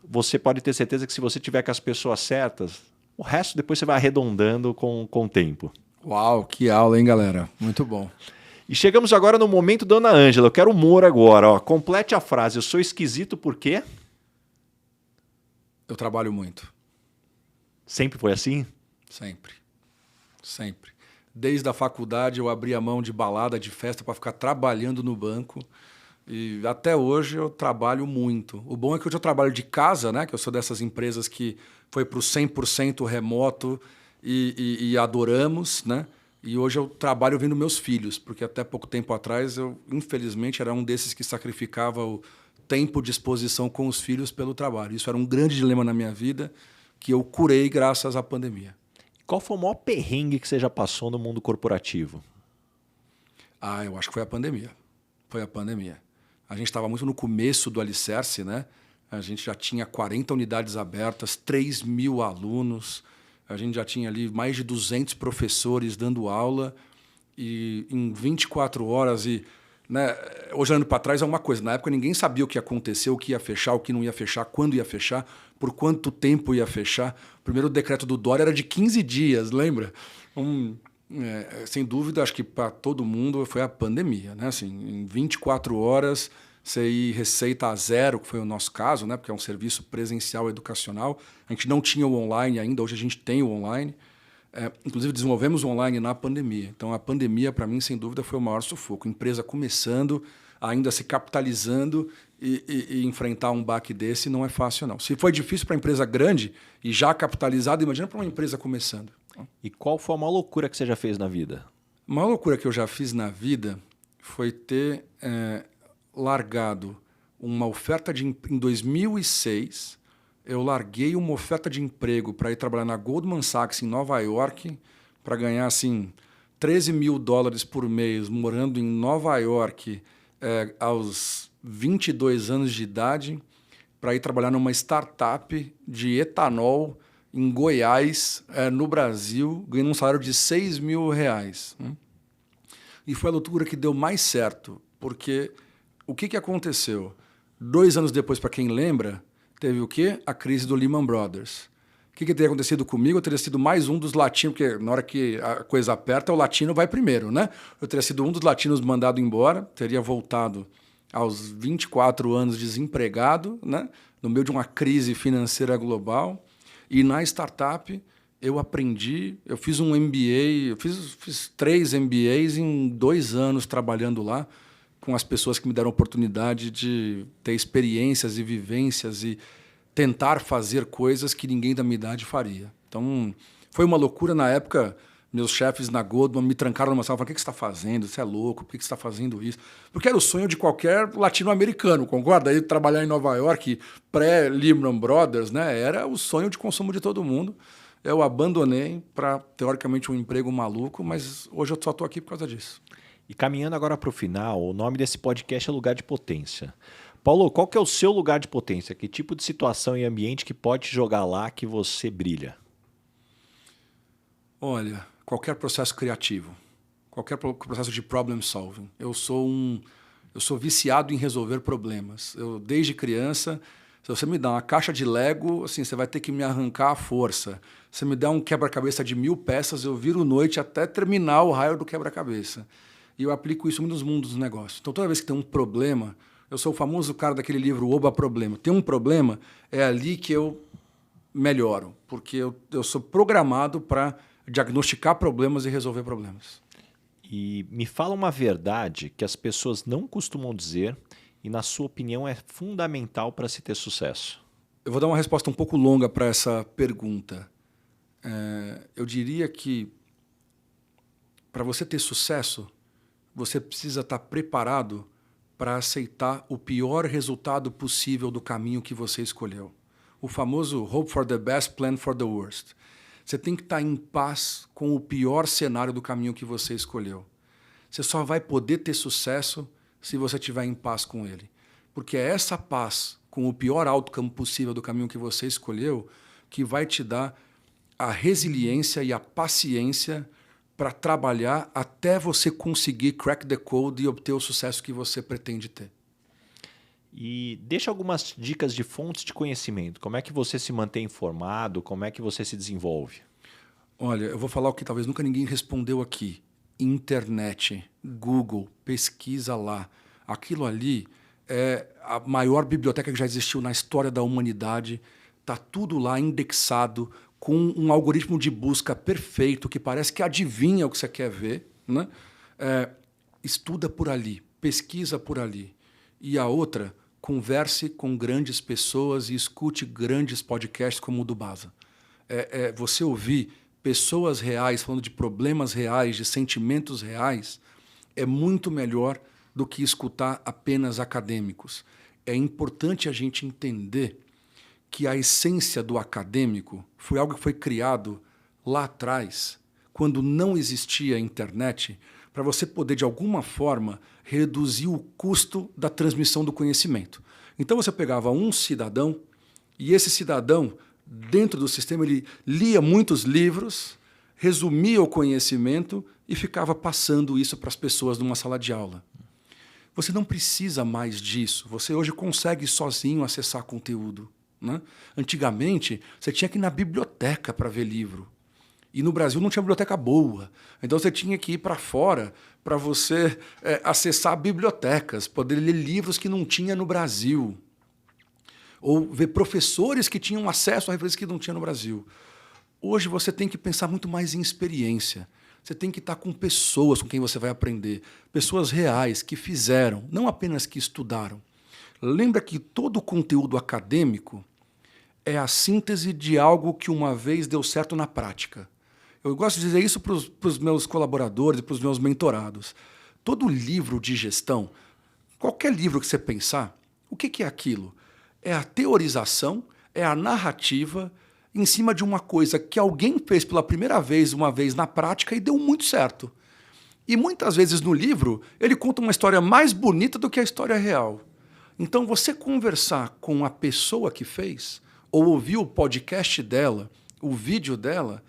você pode ter certeza que se você tiver com as pessoas certas, o resto depois você vai arredondando com o tempo. Uau, que aula, hein, galera? Muito bom. E chegamos agora no momento, Dona Ângela. Eu quero humor agora. Ó. Complete a frase. Eu sou esquisito por quê? Eu trabalho muito. Sempre foi assim? Sempre. Sempre. Desde a faculdade eu abri a mão de balada, de festa para ficar trabalhando no banco. E até hoje eu trabalho muito. O bom é que hoje eu trabalho de casa, né? Que eu sou dessas empresas que foi para o 100% remoto e adoramos, né? E hoje eu trabalho vendo meus filhos, porque até pouco tempo atrás eu, infelizmente, era um desses que sacrificava o tempo de exposição com os filhos pelo trabalho. Isso era um grande dilema na minha vida que eu curei graças à pandemia. Qual foi o maior perrengue que você já passou no mundo corporativo? Eu acho que foi a pandemia. Foi a pandemia. A gente estava muito no começo do alicerce, né? A gente já tinha 40 unidades abertas, 3.000 alunos, a gente já tinha ali mais de 200 professores dando aula e em 24 horas né, hoje, olhando para trás, é uma coisa. Na época, ninguém sabia o que ia acontecer, o que ia fechar, o que não ia fechar, quando ia fechar, por quanto tempo ia fechar. O primeiro decreto do Dória era de 15 dias, lembra? Sem dúvida, acho que para todo mundo foi a pandemia. Né? Assim, em 24 horas, você ir receita a zero, que foi o nosso caso, né? Porque é um serviço presencial educacional. A gente não tinha o online ainda, hoje a gente tem o online. Inclusive, desenvolvemos o online na pandemia. Então, a pandemia, para mim, sem dúvida, foi o maior sufoco. Empresa começando, ainda se capitalizando e enfrentar um baque desse não é fácil, não. Se foi difícil para a empresa grande e já capitalizada, imagina para uma empresa começando. E qual foi a maior loucura que você já fez na vida? A maior loucura que eu já fiz na vida foi ter largado uma oferta em 2006. Eu larguei uma oferta de emprego para ir trabalhar na Goldman Sachs em Nova York para ganhar assim $13.000 por mês morando em Nova York aos 22 anos de idade para ir trabalhar numa startup de etanol em Goiás, no Brasil, ganhando um salário de R$6.000. E foi a loucura que deu mais certo, porque o que aconteceu? 2 anos depois, para quem lembra, teve o quê? A crise do Lehman Brothers. O que teria acontecido comigo? Eu teria sido mais um dos latinos, porque na hora que a coisa aperta, o latino vai primeiro, né? Eu teria sido um dos latinos mandado embora, teria voltado aos 24 anos desempregado, né? No meio de uma crise financeira global. E na startup, eu aprendi, eu fiz um MBA, eu fiz 3 MBAs em 2 anos trabalhando lá com as pessoas que me deram a oportunidade de ter experiências e vivências e tentar fazer coisas que ninguém da minha idade faria. Então, foi uma loucura na época. Meus chefes na Goldman me trancaram numa sala e falaram: o que você está fazendo? Você é louco? Por que você está fazendo isso? Porque era o sonho de qualquer latino-americano, concorda? Aí trabalhar em Nova York, pré-Lehman Brothers, né? Era o sonho de consumo de todo mundo. Eu abandonei para, teoricamente, um emprego maluco, mas hoje eu só estou aqui por causa disso. E caminhando agora para o final, o nome desse podcast é Lugar de Potência. Paulo, qual que é o seu lugar de potência? Que tipo de situação e ambiente que pode te jogar lá que você brilha? Olha, qualquer processo criativo, qualquer processo de problem solving. Eu sou viciado em resolver problemas. Eu, desde criança, se você me dá uma caixa de Lego, assim, você vai ter que me arrancar à força. Se me der um quebra-cabeça de 1000 peças, eu viro noite até terminar o raio do quebra-cabeça. E eu aplico isso muito nos mundos dos negócios. Então, toda vez que tem um problema, eu sou o famoso cara daquele livro Oba Problema. Tem um problema, é ali que eu melhoro, porque eu sou programado para diagnosticar problemas e resolver problemas. E me fala uma verdade que as pessoas não costumam dizer e, na sua opinião, é fundamental para se ter sucesso. Eu vou dar uma resposta um pouco longa para essa pergunta. Eu diria que para você ter sucesso, você precisa estar preparado para aceitar o pior resultado possível do caminho que você escolheu. O famoso hope for the best, plan for the worst. Você tem que estar em paz com o pior cenário do caminho que você escolheu. Você só vai poder ter sucesso se você estiver em paz com ele. Porque é essa paz com o pior outcome possível do caminho que você escolheu que vai te dar a resiliência e a paciência para trabalhar até você conseguir crack the code e obter o sucesso que você pretende ter. E deixa algumas dicas de fontes de conhecimento. Como é que você se mantém informado? Como é que você se desenvolve? Olha, eu vou falar o que talvez nunca ninguém respondeu aqui. Internet, Google, pesquisa lá. Aquilo ali é a maior biblioteca que já existiu na história da humanidade. Está tudo lá indexado com um algoritmo de busca perfeito que parece que adivinha o que você quer ver, né? Estuda por ali, pesquisa por ali. E a outra, converse com grandes pessoas e escute grandes podcasts como o do Baza. Você ouvir pessoas reais falando de problemas reais, de sentimentos reais, é muito melhor do que escutar apenas acadêmicos. É importante a gente entender que a essência do acadêmico foi algo que foi criado lá atrás, quando não existia internet, para você poder, de alguma forma, reduzir o custo da transmissão do conhecimento. Então, você pegava um cidadão, e esse cidadão, dentro do sistema, ele lia muitos livros, resumia o conhecimento e ficava passando isso para as pessoas numa sala de aula. Você não precisa mais disso. Você hoje consegue sozinho acessar conteúdo, né? Antigamente, você tinha que ir na biblioteca para ver livro. E no Brasil não tinha biblioteca boa. Então você tinha que ir para fora para você acessar bibliotecas, poder ler livros que não tinha no Brasil. Ou ver professores que tinham acesso a referências que não tinha no Brasil. Hoje você tem que pensar muito mais em experiência. Você tem que estar com pessoas com quem você vai aprender. Pessoas reais que fizeram, não apenas que estudaram. Lembra que todo o conteúdo acadêmico é a síntese de algo que uma vez deu certo na prática. Eu gosto de dizer isso para os meus colaboradores e para os meus mentorados. Todo livro de gestão, qualquer livro que você pensar, o que é aquilo? É a teorização, é a narrativa em cima de uma coisa que alguém fez pela primeira vez, uma vez na prática e deu muito certo. E muitas vezes no livro ele conta uma história mais bonita do que a história real. Então você conversar com a pessoa que fez, ou ouvir o podcast dela, o vídeo dela,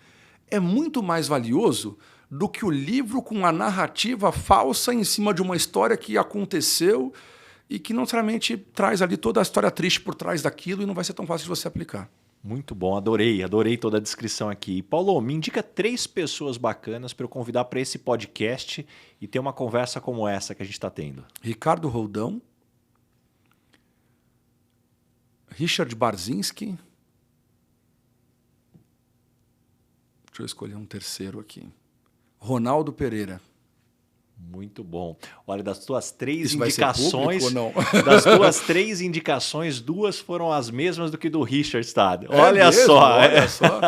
é muito mais valioso do que o livro com a narrativa falsa em cima de uma história que aconteceu e que não necessariamente traz ali toda a história triste por trás daquilo e não vai ser tão fácil de você aplicar. Muito bom, adorei toda a descrição aqui. Paulo, me indica 3 pessoas bacanas para eu convidar para esse podcast e ter uma conversa como essa que a gente está tendo. Ricardo Roldão, Richard Barzinski Deixa eu escolher um terceiro aqui. Ronaldo Pereira. Muito bom. Olha, das tuas três Isso indicações, vai ser público ou não? das tuas três indicações, duas foram as mesmas do que do Richard Stade. Olha mesmo? só. Olha só.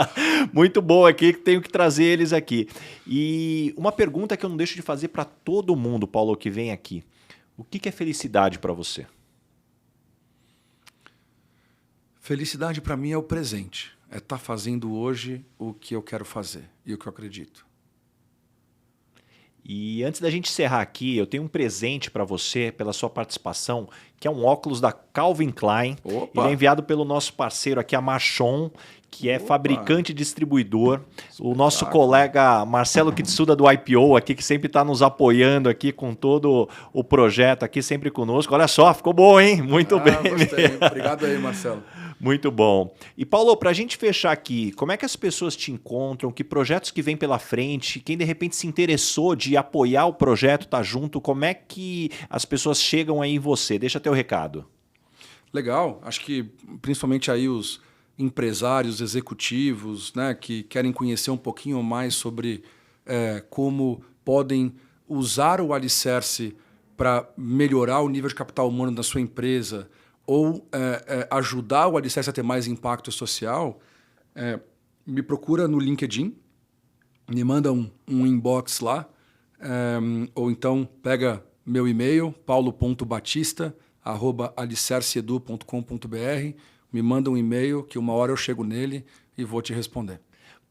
Muito bom aqui, que tenho que trazer eles aqui. E uma pergunta que eu não deixo de fazer para todo mundo, Paulo, que vem aqui. O que é felicidade para você? Felicidade para mim é o presente. É estar fazendo hoje o que eu quero fazer e o que eu acredito. E antes da gente encerrar aqui, eu tenho um presente para você pela sua participação, que é um óculos da Calvin Klein. Opa! Ele é enviado pelo nosso parceiro aqui, a Marchon, que é fabricante e distribuidor. O nosso colega Marcelo Kitsuda do IPO aqui, que sempre está nos apoiando aqui com todo o projeto aqui, sempre conosco. Olha só, ficou bom, hein? Muito bem. Gostei. Obrigado aí, Marcelo. Muito bom. E Paulo, para a gente fechar aqui, como é que as pessoas te encontram? Que projetos que vêm pela frente? Quem de repente se interessou de apoiar o projeto, tá junto, como é que as pessoas chegam aí em você? Deixa teu recado. Legal. Acho que principalmente aí os empresários, executivos, né, que querem conhecer um pouquinho mais sobre como podem usar o alicerce para melhorar o nível de capital humano da sua empresa, ou ajudar o alicerce a ter mais impacto social, me procura no LinkedIn, me manda um inbox lá, ou então pega meu e-mail, paulo.batista@alicerceedu.com.br, me manda um e-mail que uma hora eu chego nele e vou te responder.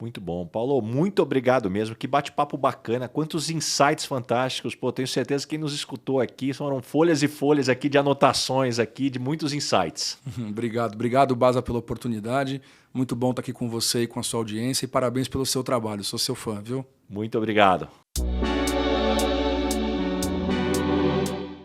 Muito bom. Paulo, muito obrigado mesmo. Que bate-papo bacana. Quantos insights fantásticos. Pô, tenho certeza que quem nos escutou aqui foram folhas e folhas aqui de anotações aqui, de muitos insights. Obrigado. Obrigado, Baza, pela oportunidade. Muito bom estar aqui com você e com a sua audiência. E parabéns pelo seu trabalho. Sou seu fã, viu? Muito obrigado.